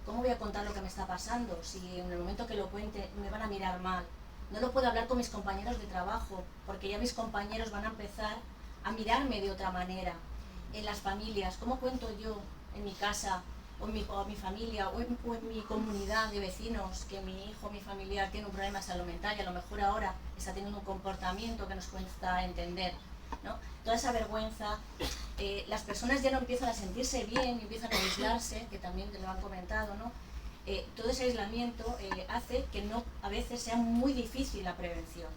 ¿Cómo voy a contar lo que me está pasando? Si en el momento que lo cuente me van a mirar mal. No lo puedo hablar con mis compañeros de trabajo, porque ya mis compañeros van a empezar a mirarme de otra manera. En las familias, ¿cómo cuento yo en mi casa, o en mi familia, o en mi comunidad de vecinos, que mi hijo, mi familiar tiene un problema de salud mental y a lo mejor ahora está teniendo un comportamiento que nos cuesta entender, ¿no? Toda esa vergüenza, las personas ya no empiezan a sentirse bien y empiezan a aislarse, que también te lo han comentado, ¿no? Todo ese aislamiento hace que a veces sea muy difícil la prevención.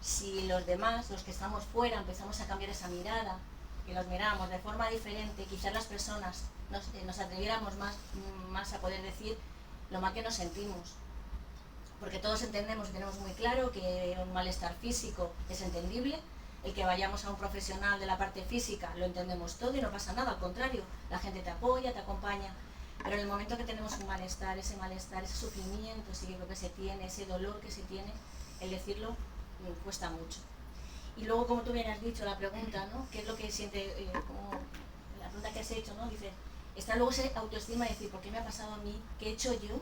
Si los demás, los que estamos fuera, empezamos a cambiar esa mirada, que los miramos de forma diferente, quizás las personas nos atreviéramos más a poder decir lo mal que nos sentimos. Porque todos entendemos y tenemos muy claro que un malestar físico es entendible, el que vayamos a un profesional de la parte física lo entendemos todo y no pasa nada, al contrario, la gente te apoya, te acompaña. Pero en el momento que tenemos un malestar, ese sufrimiento psíquico que se tiene, ese dolor que se tiene, el decirlo cuesta mucho. Y luego, como tú bien has dicho, la pregunta, ¿no? ¿Qué es lo que siente, como la pregunta que has hecho, ¿no? Dices, está luego esa autoestima de decir, ¿por qué me ha pasado a mí? ¿Qué he hecho yo?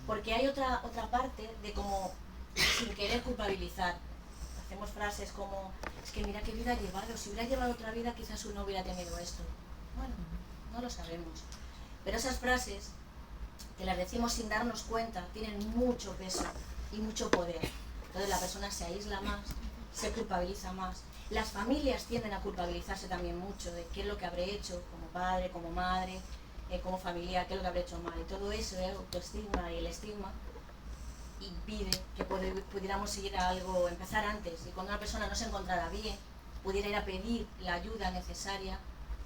Porque hay otra parte de como, sin querer culpabilizar. Hacemos frases como, es que mira qué vida ha llevado, si hubiera llevado otra vida quizás uno hubiera tenido esto. Bueno, no lo sabemos. Pero esas frases, que las decimos sin darnos cuenta, tienen mucho peso y mucho poder. Entonces la persona se aísla más, se culpabiliza más. Las familias tienden a culpabilizarse también mucho de qué es lo que habré hecho como padre, como madre, como familiar, qué es lo que habré hecho mal. Y todo eso, el autoestigma y el estigma, impide que pudiéramos seguir a algo, empezar antes. Y cuando una persona no se encontrara bien, pudiera ir a pedir la ayuda necesaria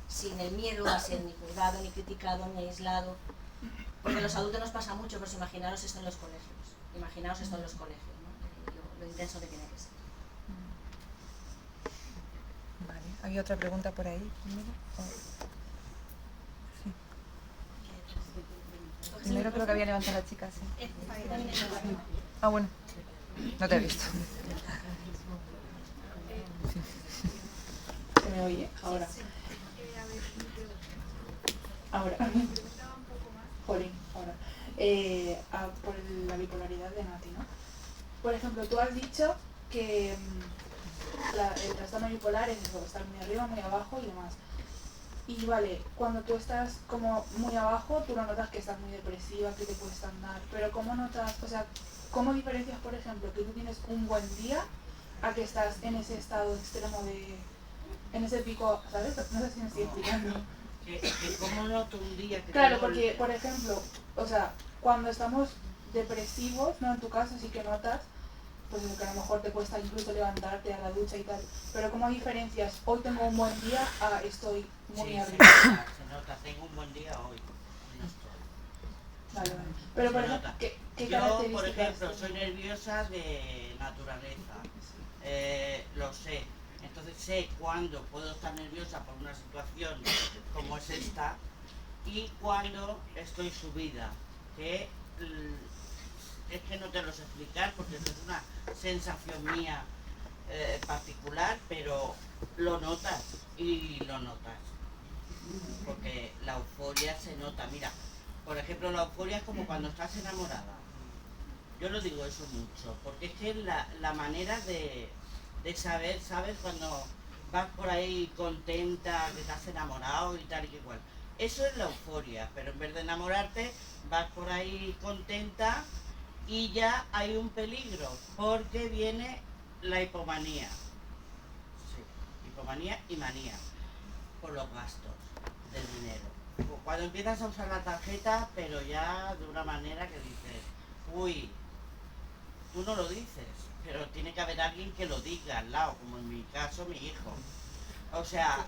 sin el miedo a ser ni juzgado, ni criticado, ni aislado. Porque a los adultos nos pasa mucho, pero imaginaros esto en los colegios. Imaginaos esto en los colegios, ¿no? Lo intenso que tiene que ser. Vale, ¿había otra pregunta por ahí? Sí. Primero creo que había levantado la chica, sí. Ah, bueno, no te he visto. ¿Se me oye? Ahora. Ahora. Jolín, ahora. Por la bipolaridad de Nati, ¿no? Por ejemplo, tú has dicho que el trastorno bipolar es eso, estar muy arriba, muy abajo y demás. Y vale, cuando tú estás como muy abajo, tú no notas que estás muy depresiva, que te cuesta andar, pero ¿cómo notas, o sea, cómo diferencias, por ejemplo, que tú tienes un buen día a que estás en ese estado extremo de, en ese pico, ¿sabes? No sé si me estoy explicando. ¿Cómo noto un día que Claro, porque, por ejemplo, o sea, cuando estamos depresivos, ¿no? En tu caso sí que notas, pues que a lo mejor te cuesta incluso levantarte a la ducha y tal, pero ¿cómo diferencias? Hoy tengo un buen día a estoy muy arriba. Se nota, tengo un buen día hoy, no estoy. Vale, vale. Pero por ejemplo, ¿qué características? Yo, por ejemplo, soy nerviosa de naturaleza, lo sé. Entonces sé cuándo puedo estar nerviosa por una situación como es esta y cuándo estoy subida, que es que no te lo sé explicar porque eso es una sensación mía particular, pero lo notas y lo notas, porque la euforia se nota. Mira, por ejemplo, la euforia es como cuando estás enamorada. Yo lo digo eso mucho, porque es que es la manera de saber, ¿sabes? Cuando vas por ahí contenta, que te has enamorado y tal y que igual. Eso es la euforia, pero en vez de enamorarte, vas por ahí contenta y ya hay un peligro, porque viene la hipomanía. Sí, hipomanía y manía, por los gastos del dinero. Cuando empiezas a usar la tarjeta, pero ya de una manera que dices, uy, tú no lo dices, pero tiene que haber alguien que lo diga al lado, como en mi caso mi hijo. O sea,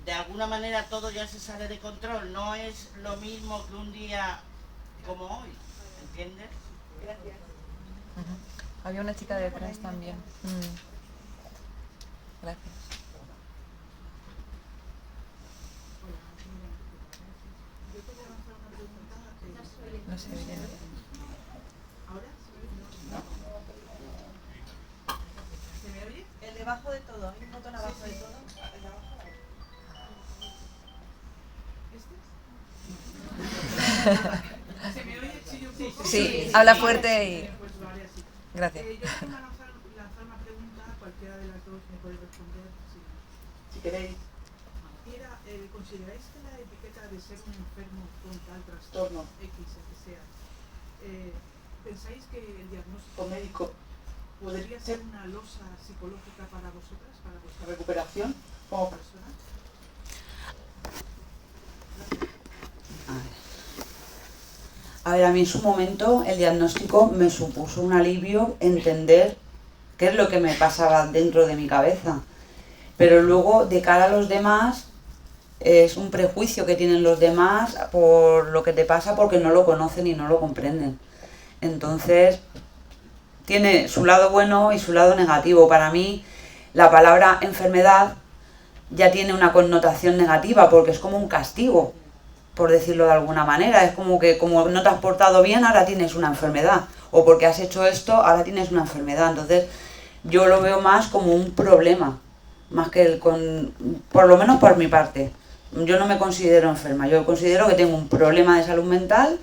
de alguna manera todo ya se sale de control, no es lo mismo que un día como hoy, ¿entiendes? Gracias. Había una chica detrás también. Gracias. No sé bien. ¿Ahora? ¿Se me oye? El debajo de todo, hay un botón abajo de todo. El de abajo. ¿Este? ¿Se me oye? Sí, un poco. Sí, habla fuerte y... Gracias. Yo quiero lanzar una pregunta, cualquiera de las dos me puede responder si queréis. ¿Consideráis que la etiqueta de ser un enfermo con tal trastorno X, el que sea, pensáis que el diagnóstico médico podría ser una losa psicológica para vosotras, para vuestra recuperación como persona? A ver, a mí en su momento el diagnóstico me supuso un alivio entender qué es lo que me pasaba dentro de mi cabeza. Pero luego, de cara a los demás, es un prejuicio que tienen los demás por lo que te pasa porque no lo conocen y no lo comprenden. Entonces, tiene su lado bueno y su lado negativo. Para mí, la palabra enfermedad ya tiene una connotación negativa porque es como un castigo. por decirlo de alguna manera. Es como que como no te has portado bien, ahora tienes una enfermedad. O porque has hecho esto, ahora tienes una enfermedad. Entonces, yo lo veo más como un problema, más que por lo menos por mi parte. Yo no me considero enferma, yo considero que tengo un problema de salud mental,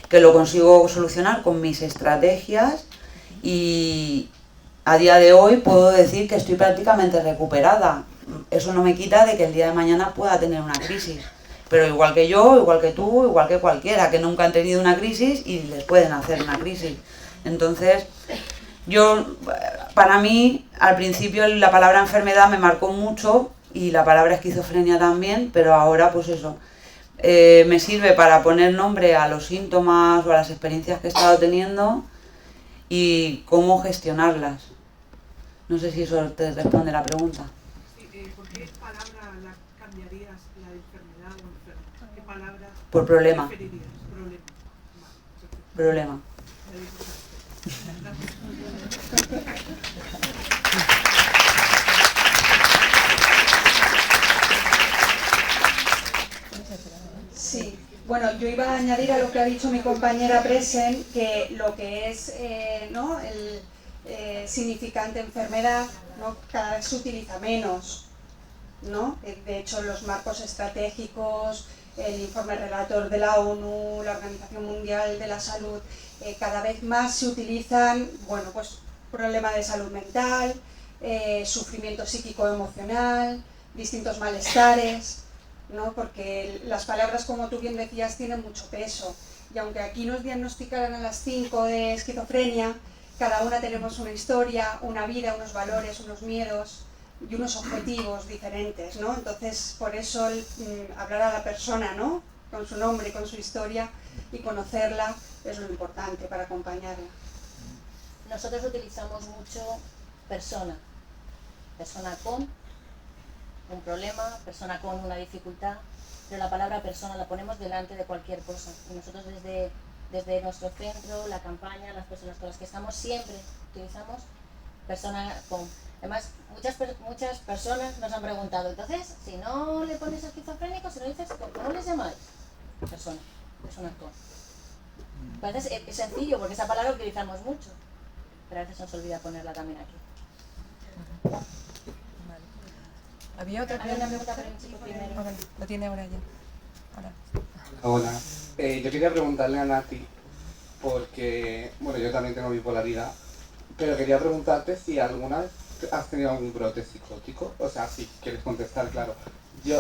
que lo consigo solucionar con mis estrategias y a día de hoy puedo decir que estoy prácticamente recuperada. Eso no me quita de que el día de mañana pueda tener una crisis. Pero igual que yo, igual que tú, igual que cualquiera, que nunca han tenido una crisis y les pueden hacer una crisis. Entonces, para mí, al principio la palabra enfermedad me marcó mucho y la palabra esquizofrenia también, pero ahora pues eso, me sirve para poner nombre a los síntomas o a las experiencias que he estado teniendo y cómo gestionarlas. No sé si eso te responde la pregunta. Sí, ¿por qué palabra la cambiarías, la de enfermedad o enfermo? ¿Qué palabra Por problema. preferirías? Problema. Problema. Sí, bueno, yo iba a añadir a lo que ha dicho mi compañera Presen, que lo que es ¿no? el significante enfermedad, ¿no? Cada vez se utiliza menos, ¿no? De hecho, los marcos estratégicos, el informe relator de la ONU, la Organización Mundial de la Salud, cada vez más se utilizan, bueno, pues problemas de salud mental, sufrimiento psíquico-emocional, distintos malestares, ¿no? Porque las palabras, como tú bien decías, tienen mucho peso. Y aunque aquí nos diagnosticaran a las 5 de esquizofrenia, cada una tenemos una historia, una vida, unos valores, unos miedos y unos objetivos diferentes, ¿no? Entonces, por eso hablar a la persona, ¿no? Con su nombre, con su historia y conocerla es lo importante para acompañarla. Nosotros utilizamos mucho persona con un problema, persona con una dificultad, pero la palabra persona la ponemos delante de cualquier cosa. Y nosotros desde nuestro centro, la campaña, las personas con las que estamos, siempre utilizamos persona con. Además, muchas personas nos han preguntado, entonces, si no le pones esquizofrénico, si no dices, ¿cómo les llamáis? Persona con. Parece es sencillo, porque esa palabra la utilizamos mucho, pero a veces nos olvida ponerla también aquí. ¿Había otra pregunta para el chico primero? Vale, lo tiene ahora ya. Ahora. Hola, yo quería preguntarle a Nati, porque, bueno, yo también tengo bipolaridad, pero quería preguntarte si alguna vez has tenido algún brote psicótico, o sea, si quieres contestar, claro.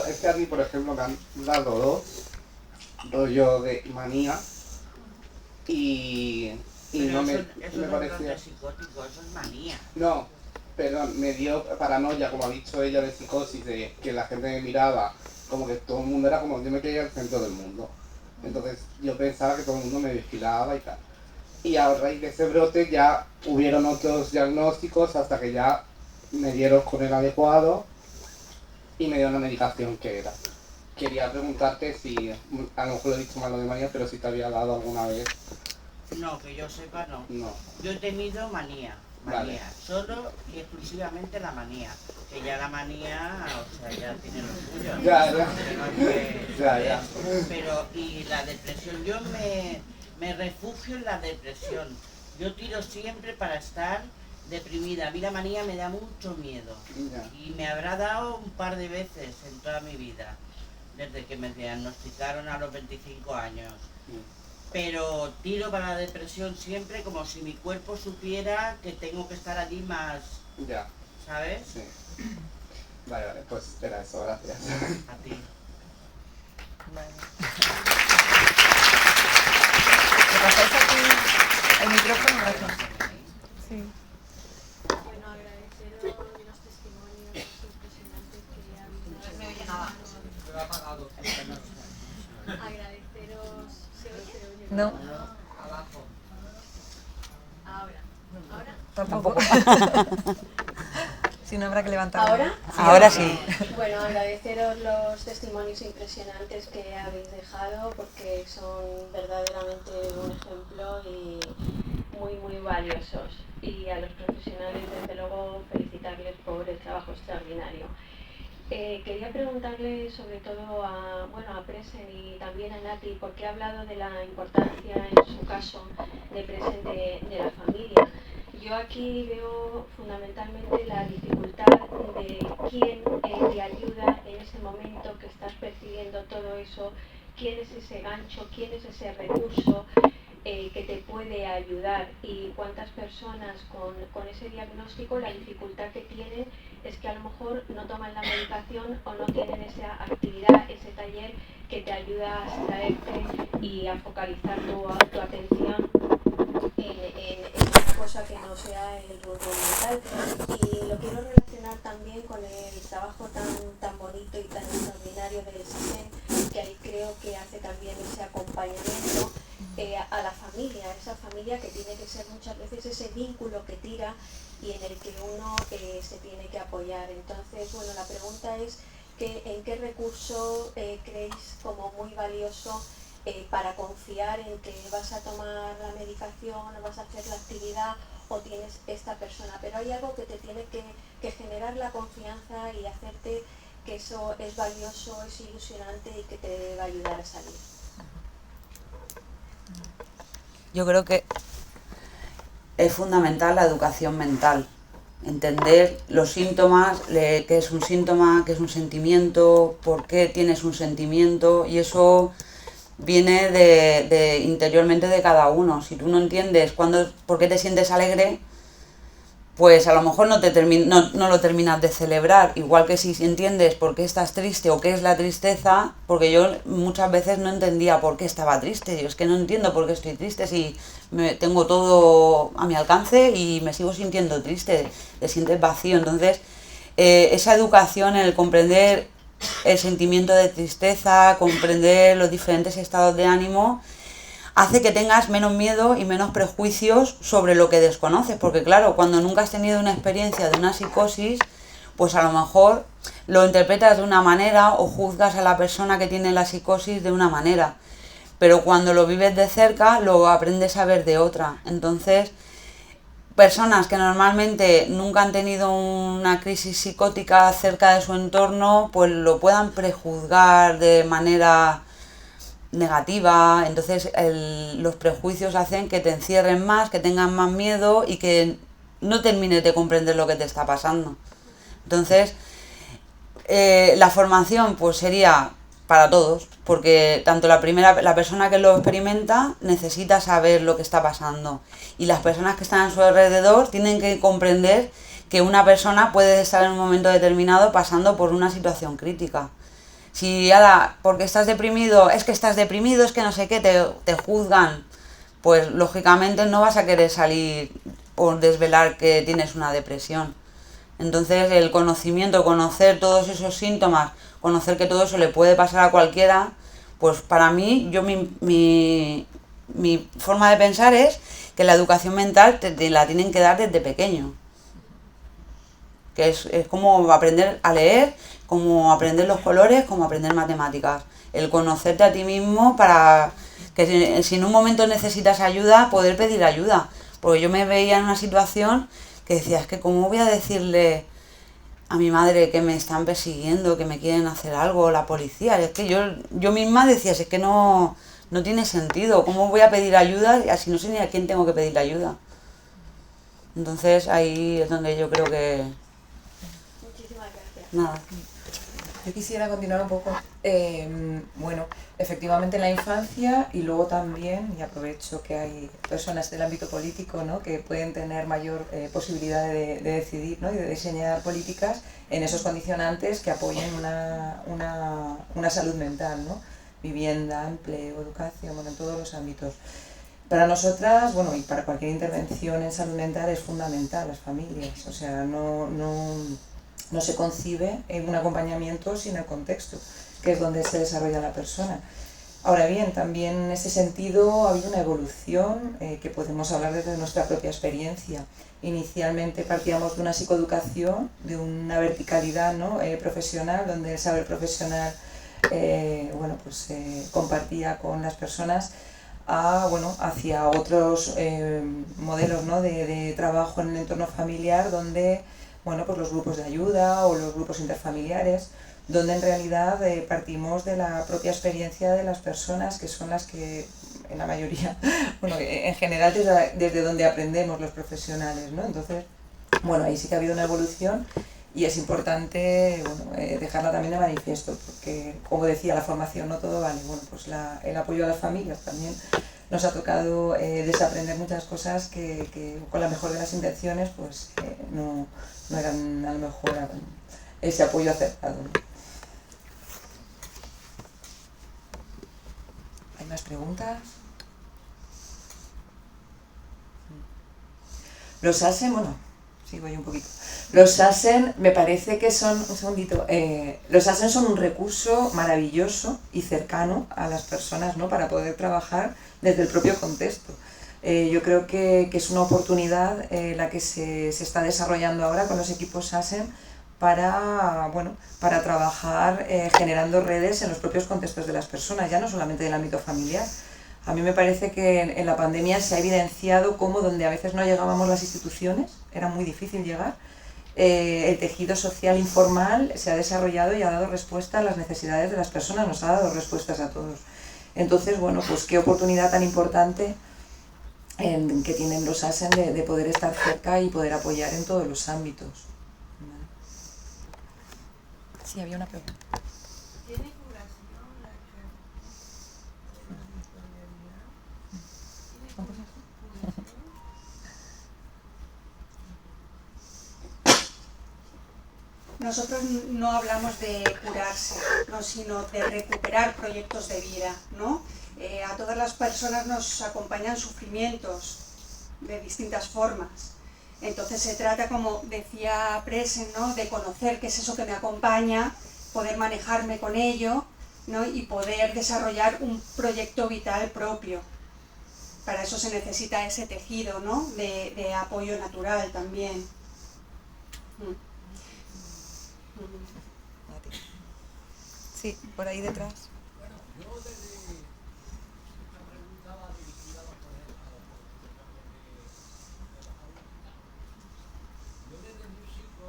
Es que a mí, por ejemplo, me han dado dos rollo de manía y no me parecía... Eso psicótico, eso es manía. No, pero me dio paranoia, como ha dicho ella, de psicosis, de que la gente me miraba, como que todo el mundo era como yo me creía el centro del mundo. Entonces yo pensaba que todo el mundo me vigilaba y tal. Y a raíz de ese brote ya hubieron otros diagnósticos hasta que ya me dieron con el adecuado y me dieron la medicación que era. Quería preguntarte si, a lo mejor lo he dicho mal lo de manía, pero si te había dado alguna vez. No, que yo sepa no. No. Yo he tenido manía, Vale. solo y exclusivamente la manía. Que ya la manía, o sea, ya tiene lo suyo. Ya. Ya. Pero, y la depresión, yo me refugio en la depresión. Yo tiro siempre para estar deprimida. A mí la manía me da mucho miedo. Y me habrá dado un par de veces en toda mi vida, desde que me diagnosticaron a los 25 años. Pero tiro para la depresión siempre como si mi cuerpo supiera que tengo que estar allí más, Ya. ¿sabes? Sí. Vale, pues era eso, gracias. A ti. Vale. ¿Le pasáis aquí el micrófono? Gracias. Sí. Bueno, agradeceros los testimonios impresionantes que han dado. No me oye nada. Lo he apagado. Agradeceros. ¿Se oye? No. Abajo. Ahora. Tampoco. Si no, habrá que levantar. ¿Ahora? Ahora sí. Bueno, agradeceros los testimonios impresionantes que habéis dejado porque son verdaderamente un ejemplo y muy valiosos. Y a los profesionales, desde luego, felicitarles por el trabajo extraordinario. Quería preguntarle sobre todo a Presen y también a Nati, porque ha hablado de la importancia en su caso de Presen de la familia. Yo aquí veo fundamentalmente la dificultad de quién te ayuda en ese momento que estás percibiendo todo eso, quién es ese gancho, quién es ese recurso que te puede ayudar, y cuántas personas con ese diagnóstico la dificultad que tienen es que a lo mejor no toman la medicación o no tienen esa actividad, ese taller que te ayuda a abstraerte y a focalizar tu atención en una cosa que no sea el rumbo mental. Y lo quiero relacionar también con el trabajo tan bonito y tan extraordinario del SISEN, que ahí creo que hace también ese acompañamiento a la familia, esa familia que tiene que ser muchas veces ese vínculo que tira y en el que uno se tiene que apoyar. Entonces, bueno, la pregunta es ¿en qué recurso creéis como muy valioso para confiar en que vas a tomar la medicación o vas a hacer la actividad o tienes esta persona? Pero hay algo que te tiene que generar la confianza y hacerte que eso es valioso, es ilusionante y que te va a ayudar a salir. Yo creo que es fundamental la educación mental, entender los síntomas, qué es un síntoma, qué es un sentimiento, por qué tienes un sentimiento, y eso viene de interiormente de cada uno. Si tú no entiendes por qué te sientes alegre, pues a lo mejor no lo terminas de celebrar. Igual que si entiendes por qué estás triste o qué es la tristeza, porque yo muchas veces no entendía por qué estaba triste. Yo es que no entiendo por qué estoy triste si tengo todo a mi alcance y me sigo sintiendo triste, te sientes vacío. Entonces, esa educación, el comprender el sentimiento de tristeza, comprender los diferentes estados de ánimo, hace que tengas menos miedo y menos prejuicios sobre lo que desconoces, porque claro, cuando nunca has tenido una experiencia de una psicosis, pues a lo mejor lo interpretas de una manera o juzgas a la persona que tiene la psicosis de una manera, pero cuando lo vives de cerca lo aprendes a ver de otra. Entonces, personas que normalmente nunca han tenido una crisis psicótica cerca de su entorno, pues lo puedan prejuzgar de manera negativa. Entonces los prejuicios hacen que te encierren más, que tengas más miedo y que no termines de comprender lo que te está pasando. Entonces la formación pues sería para todos, porque tanto la persona que lo experimenta necesita saber lo que está pasando, y las personas que están a su alrededor tienen que comprender que una persona puede estar en un momento determinado pasando por una situación crítica. Si ahora, porque estás deprimido, es que no sé qué, te juzgan, pues lógicamente no vas a querer salir por desvelar que tienes una depresión. Entonces el conocimiento, conocer todos esos síntomas, conocer que todo eso le puede pasar a cualquiera, pues para mí, mi forma de pensar es que la educación mental te la tienen que dar desde pequeño. Que es como aprender a leer, como aprender los colores, como aprender matemáticas. El conocerte a ti mismo para que si en un momento necesitas ayuda, poder pedir ayuda. Porque yo me veía en una situación que decía, es que cómo voy a decirle a mi madre que me están persiguiendo, que me quieren hacer algo, la policía. Es que yo misma decía, es que no tiene sentido. ¿Cómo voy a pedir ayuda si no sé ni a quién tengo que pedir ayuda? Entonces ahí es donde yo creo que... Muchísimas gracias. Nada. Yo quisiera continuar un poco, bueno, efectivamente en la infancia, y luego también, y aprovecho que hay personas del ámbito político, ¿no?, que pueden tener mayor posibilidad de decidir, ¿no?, y de diseñar políticas en esos condicionantes que apoyen una salud mental, ¿no?, vivienda, empleo, educación, bueno, en todos los ámbitos. Para nosotras, bueno, y para cualquier intervención en salud mental es fundamental las familias, o sea, no se concibe un acompañamiento sin el contexto, que es donde se desarrolla la persona. Ahora bien, también en ese sentido ha habido una evolución que podemos hablar desde nuestra propia experiencia. Inicialmente partíamos de una psicoeducación, de una verticalidad, ¿no?, profesional, donde el saber profesional compartía con las personas hacia otros modelos, ¿no?, de trabajo en el entorno familiar, donde bueno, pues los grupos de ayuda o los grupos interfamiliares, donde en realidad partimos de la propia experiencia de las personas, que son las que, en la mayoría, bueno, en general desde donde aprendemos los profesionales, ¿no? Entonces, bueno, ahí sí que ha habido una evolución y es importante, bueno, dejarla también de manifiesto, porque, como decía, la formación no todo vale. Bueno, pues el apoyo a las familias también nos ha tocado desaprender muchas cosas que con la mejor de las intenciones pues no eran a lo mejor ese apoyo acertado, ¿no? ¿Hay más preguntas? Los ASEN, bueno, sigo yo un poquito. Los ASEN me parece que son, un segundito, los ASEN son un recurso maravilloso y cercano a las personas, ¿no? Para poder trabajar desde el propio contexto. Yo creo que es una oportunidad la que se está desarrollando ahora con los equipos ASEN para trabajar generando redes en los propios contextos de las personas, ya no solamente del ámbito familiar. A mí me parece que en la pandemia se ha evidenciado cómo donde a veces no llegábamos las instituciones, era muy difícil llegar, el tejido social informal se ha desarrollado y ha dado respuesta a las necesidades de las personas, nos ha dado respuestas a todos. Entonces, bueno, pues qué oportunidad tan importante que tienen los ASEN de poder estar cerca y poder apoyar en todos los ámbitos. Sí, había una pregunta. ¿Tiene curación la Nosotros no hablamos de curarse, ¿no? Sino de recuperar proyectos de vida, ¿no? A todas las personas nos acompañan sufrimientos de distintas formas. Entonces se trata, como decía Presen, ¿no? De conocer qué es eso que me acompaña, poder manejarme con ello, ¿no? Y poder desarrollar un proyecto vital propio. Para eso se necesita ese tejido, ¿no? de apoyo natural también. Sí, por ahí detrás. Bueno, yo desde esta pregunta va dirigida a los profesionales de la salud mental. Yo desde músico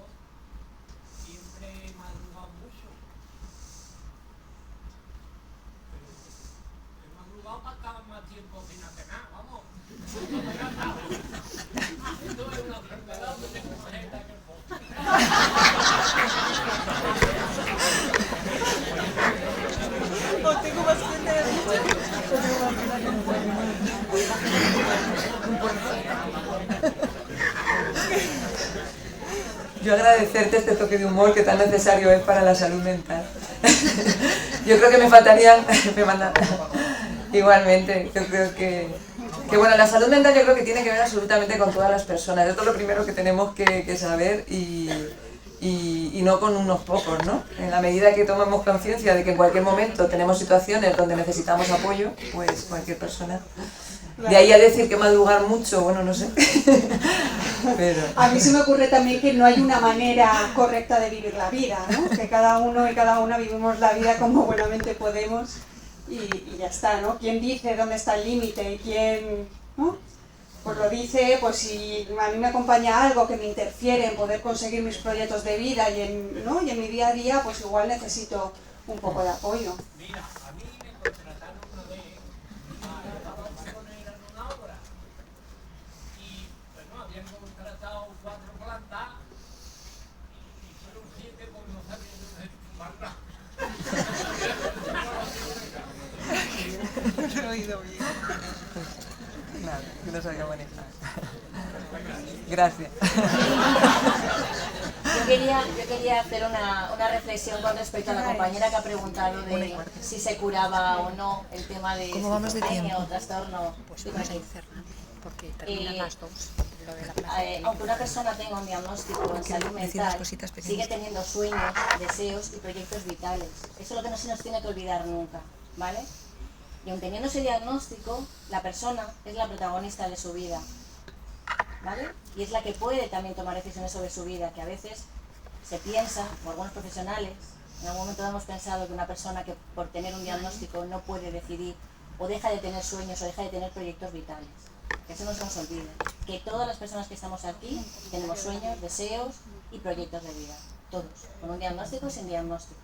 siempre he madrugado mucho. Pero he madrugado para estar más tiempo sin hacer nada, vamos. Esto es una enfermedad que tengo más gente que el poco. O tengo más gente de Yo agradecerte este toque de humor que tan necesario es para la salud mental. Yo creo que me faltarían, igualmente, yo creo que bueno, la salud mental yo creo que tiene que ver absolutamente con todas las personas. Esto es lo primero que tenemos que saber y no con unos pocos, ¿no? En la medida que tomamos conciencia de que en cualquier momento tenemos situaciones donde necesitamos apoyo, pues cualquier persona. De ahí a decir que madrugar mucho, bueno, no sé. Pero... A mí se me ocurre también que no hay una manera correcta de vivir la vida, ¿no? Que cada uno y cada una vivimos la vida como buenamente podemos y ya está, ¿no? ¿Quién dice dónde está el límite y quién, ¿no? Pues lo dice, pues si a mí me acompaña algo que me interfiere en poder conseguir mis proyectos de vida y en mi día a día, pues igual necesito un poco de apoyo. Mira, a mí me contrataron una vez para poner en una obra y bueno, habían contratado 4 plantas y fueron 7 porque no sabían dónde tumbarla. No lo he oído bien. Nada, que no sabía manejar. Gracias. Yo quería hacer una reflexión con respecto a la compañera que ha preguntado de si se curaba o no el tema de esquizofrenia o trastorno. Pues vamos a ir cerrando, porque terminan las 2. Aunque una persona tenga un diagnóstico en salud mental, sigue teniendo sueños, deseos y proyectos vitales. Eso es lo que no se nos tiene que olvidar nunca, ¿vale? Y aun teniendo ese diagnóstico, la persona es la protagonista de su vida, ¿vale? Y es la que puede también tomar decisiones sobre su vida, que a veces se piensa, o algunos profesionales, en algún momento hemos pensado que una persona que por tener un diagnóstico no puede decidir, o deja de tener sueños, o deja de tener proyectos vitales. Que eso no se nos olvide. que todas las personas que estamos aquí tenemos sueños, deseos y proyectos de vida, todos, con un diagnóstico y sin diagnóstico.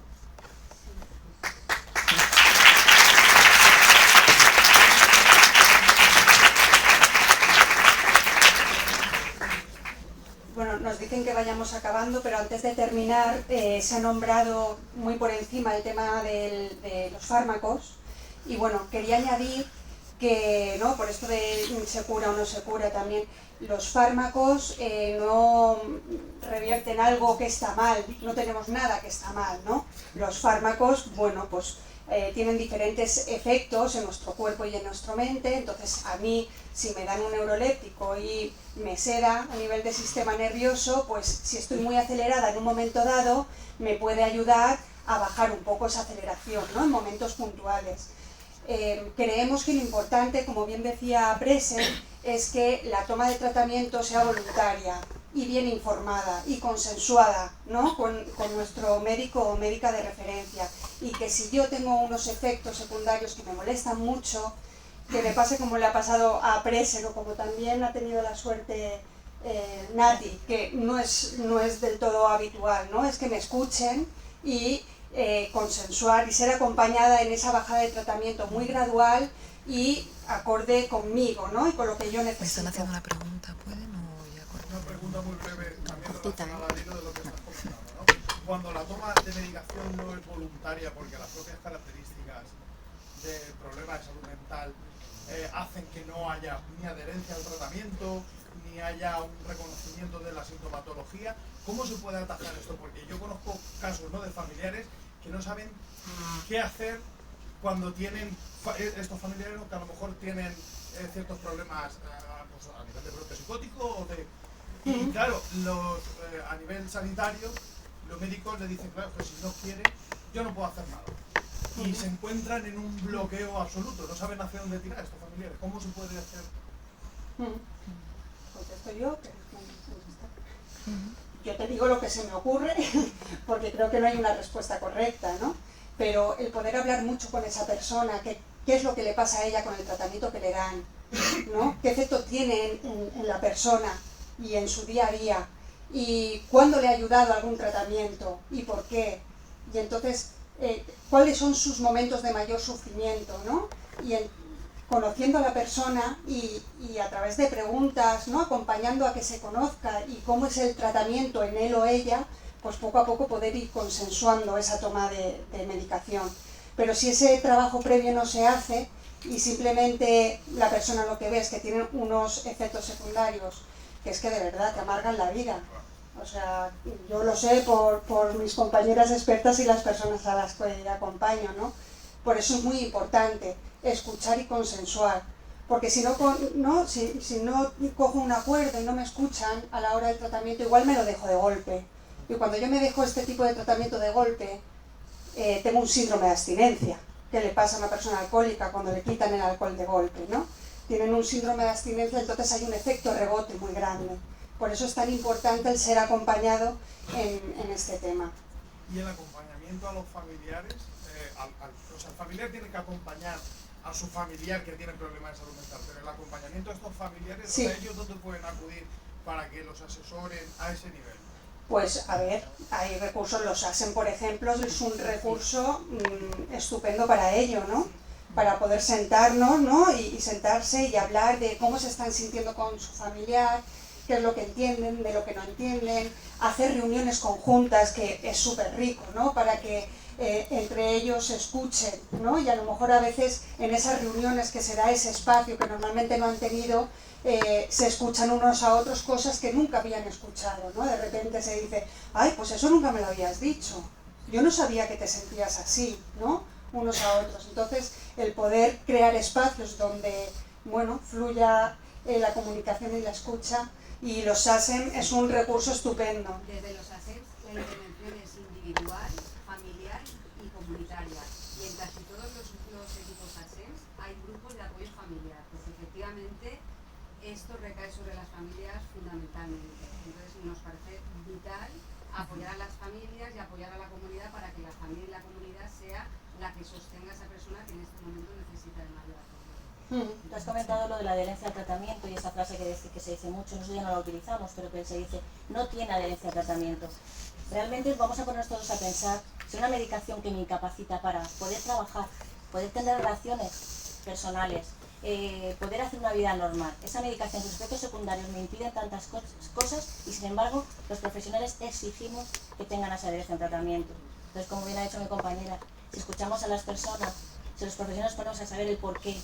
Bueno, nos dicen que vayamos acabando, pero antes de terminar se ha nombrado muy por encima el tema de los fármacos y bueno, quería añadir que, ¿no?, por esto de se cura o no se cura también, los fármacos no revierten algo que está mal, no tenemos nada que está mal, ¿no? Los fármacos, bueno, pues tienen diferentes efectos en nuestro cuerpo y en nuestra mente, entonces a mí si me dan un neuroléptico y me seda a nivel de sistema nervioso, pues si estoy muy acelerada en un momento dado, me puede ayudar a bajar un poco esa aceleración, ¿no?, en momentos puntuales. Creemos que lo importante, como bien decía Presen, es que la toma de tratamiento sea voluntaria y bien informada y consensuada, ¿no?, con nuestro médico o médica de referencia, y que si yo tengo unos efectos secundarios que me molestan mucho, que me pase como le ha pasado a Presen o como también ha tenido la suerte Nati, que no es del todo habitual, ¿no?, es que me escuchen y consensuar y ser acompañada en esa bajada de tratamiento muy gradual y acorde conmigo, ¿no?, y con lo que yo necesito. Me están haciendo una pregunta, ¿pueden o ya corto? Una pregunta muy breve, también relacionada al hilo de lo que estás comentando, ¿no? Cuando la toma de medicación no es voluntaria porque las propias características del problema de salud mental hacen que no haya ni adherencia al tratamiento, ni haya un reconocimiento de la sintomatología, ¿cómo se puede atajar esto? Porque yo conozco casos, ¿no?, de familiares que no saben qué hacer cuando tienen estos familiares que a lo mejor tienen ciertos problemas pues a nivel de brote psicótico o de... Y claro, a nivel sanitario, los médicos le dicen, claro, que si no quiere, yo no puedo hacer nada. Y se encuentran en un bloqueo absoluto, no saben hacia dónde tirar estos familiares. ¿Cómo se puede hacer? Contesto yo, yo te digo lo que se me ocurre, porque creo que no hay una respuesta correcta, ¿no? Pero el poder hablar mucho con esa persona, qué es lo que le pasa a ella con el tratamiento que le dan, ¿no?, qué efecto tiene en la persona y en su día a día, y cuándo le ha ayudado algún tratamiento y por qué, y entonces cuáles son sus momentos de mayor sufrimiento, ¿no? Y conociendo a la persona y a través de preguntas, ¿no?, acompañando a que se conozca y cómo es el tratamiento en él o ella, pues poco a poco poder ir consensuando esa toma de medicación. Pero si ese trabajo previo no se hace y simplemente la persona lo que ve es que tiene unos efectos secundarios que es que de verdad te amargan la vida. O sea, yo lo sé por mis compañeras expertas y las personas a las que acompaño, ¿no? Por eso es muy importante escuchar y consensuar, porque si no cojo un acuerdo y no me escuchan a la hora del tratamiento, igual me lo dejo de golpe. Y cuando yo me dejo este tipo de tratamiento de golpe, tengo un síndrome de abstinencia, que le pasa a una persona alcohólica cuando le quitan el alcohol de golpe, ¿no? Tienen un síndrome de abstinencia, entonces hay un efecto rebote muy grande. Por eso es tan importante el ser acompañado en este tema. Y el acompañamiento a los familiares, o sea, el familiar tiene que acompañar a su familiar que tiene problemas de salud mental, pero el acompañamiento a estos familiares, sí. O sea, ¿ellos dónde pueden acudir para que los asesoren a ese nivel? Pues a ver, hay recursos, los ASEN por ejemplo, es un recurso estupendo para ello, ¿no? Para poder sentarnos, ¿no? Y sentarse y hablar de cómo se están sintiendo con su familiar, qué es lo que entienden, de lo que no entienden, hacer reuniones conjuntas, que es súper rico, ¿no? Para que entre ellos se escuchen, ¿no? Y a lo mejor a veces en esas reuniones que se da ese espacio que normalmente no han tenido, se escuchan unos a otros cosas que nunca habían escuchado, ¿no? De repente se dice, ay, pues eso nunca me lo habías dicho, yo no sabía que te sentías así, ¿no? Unos a otros. Entonces, el poder crear espacios donde, bueno, fluya la comunicación y la escucha, y los ASEM es un recurso estupendo. Desde los ASEM la intervención es individual, familiar y comunitaria, y en casi todos los equipos ASEM hay grupos de apoyo familiar, porque efectivamente esto recae sobre las familias fundamentalmente. Entonces nos parece vital apoyar a las familias y apoyar a la comunidad para que la familia y la comunidad sea la que sostenga a esa persona que en este momento necesita el mayor apoyo. Tú has comentado lo de la adherencia al tratamiento y esa frase que se dice mucho, nosotros ya no la utilizamos, pero que se dice, no tiene adherencia al tratamiento. Realmente vamos a ponernos todos a pensar, si una medicación que me incapacita para poder trabajar, poder tener relaciones personales, poder hacer una vida normal, esa medicación, sus efectos secundarios me impiden tantas cosas y sin embargo los profesionales exigimos que tengan esa adherencia al tratamiento. Entonces, como bien ha dicho mi compañera, si escuchamos a las personas, si los profesionales ponemos a saber el por qué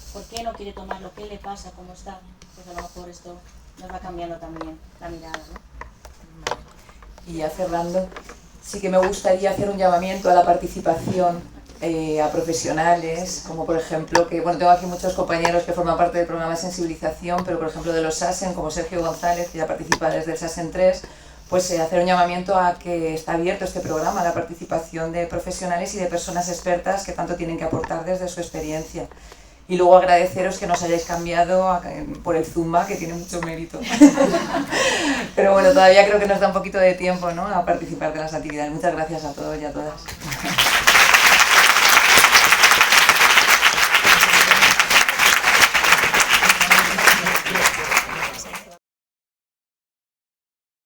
no quiere tomarlo, qué le pasa, cómo está, pues a lo mejor esto nos va cambiando también la mirada, ¿no? Y ya cerrando, sí que me gustaría hacer un llamamiento a la participación a profesionales, como por ejemplo, que bueno, tengo aquí muchos compañeros que forman parte del programa de sensibilización, pero por ejemplo de los SASEN, como Sergio González, que ya participa desde el SASEN 3, pues hacer un llamamiento a que está abierto este programa a la participación de profesionales y de personas expertas que tanto tienen que aportar desde su experiencia. Y luego agradeceros que nos hayáis cambiado por el Zumba, que tiene mucho mérito. Pero bueno, todavía creo que nos da un poquito de tiempo, ¿no?, a participar de las actividades. Muchas gracias a todos y a todas.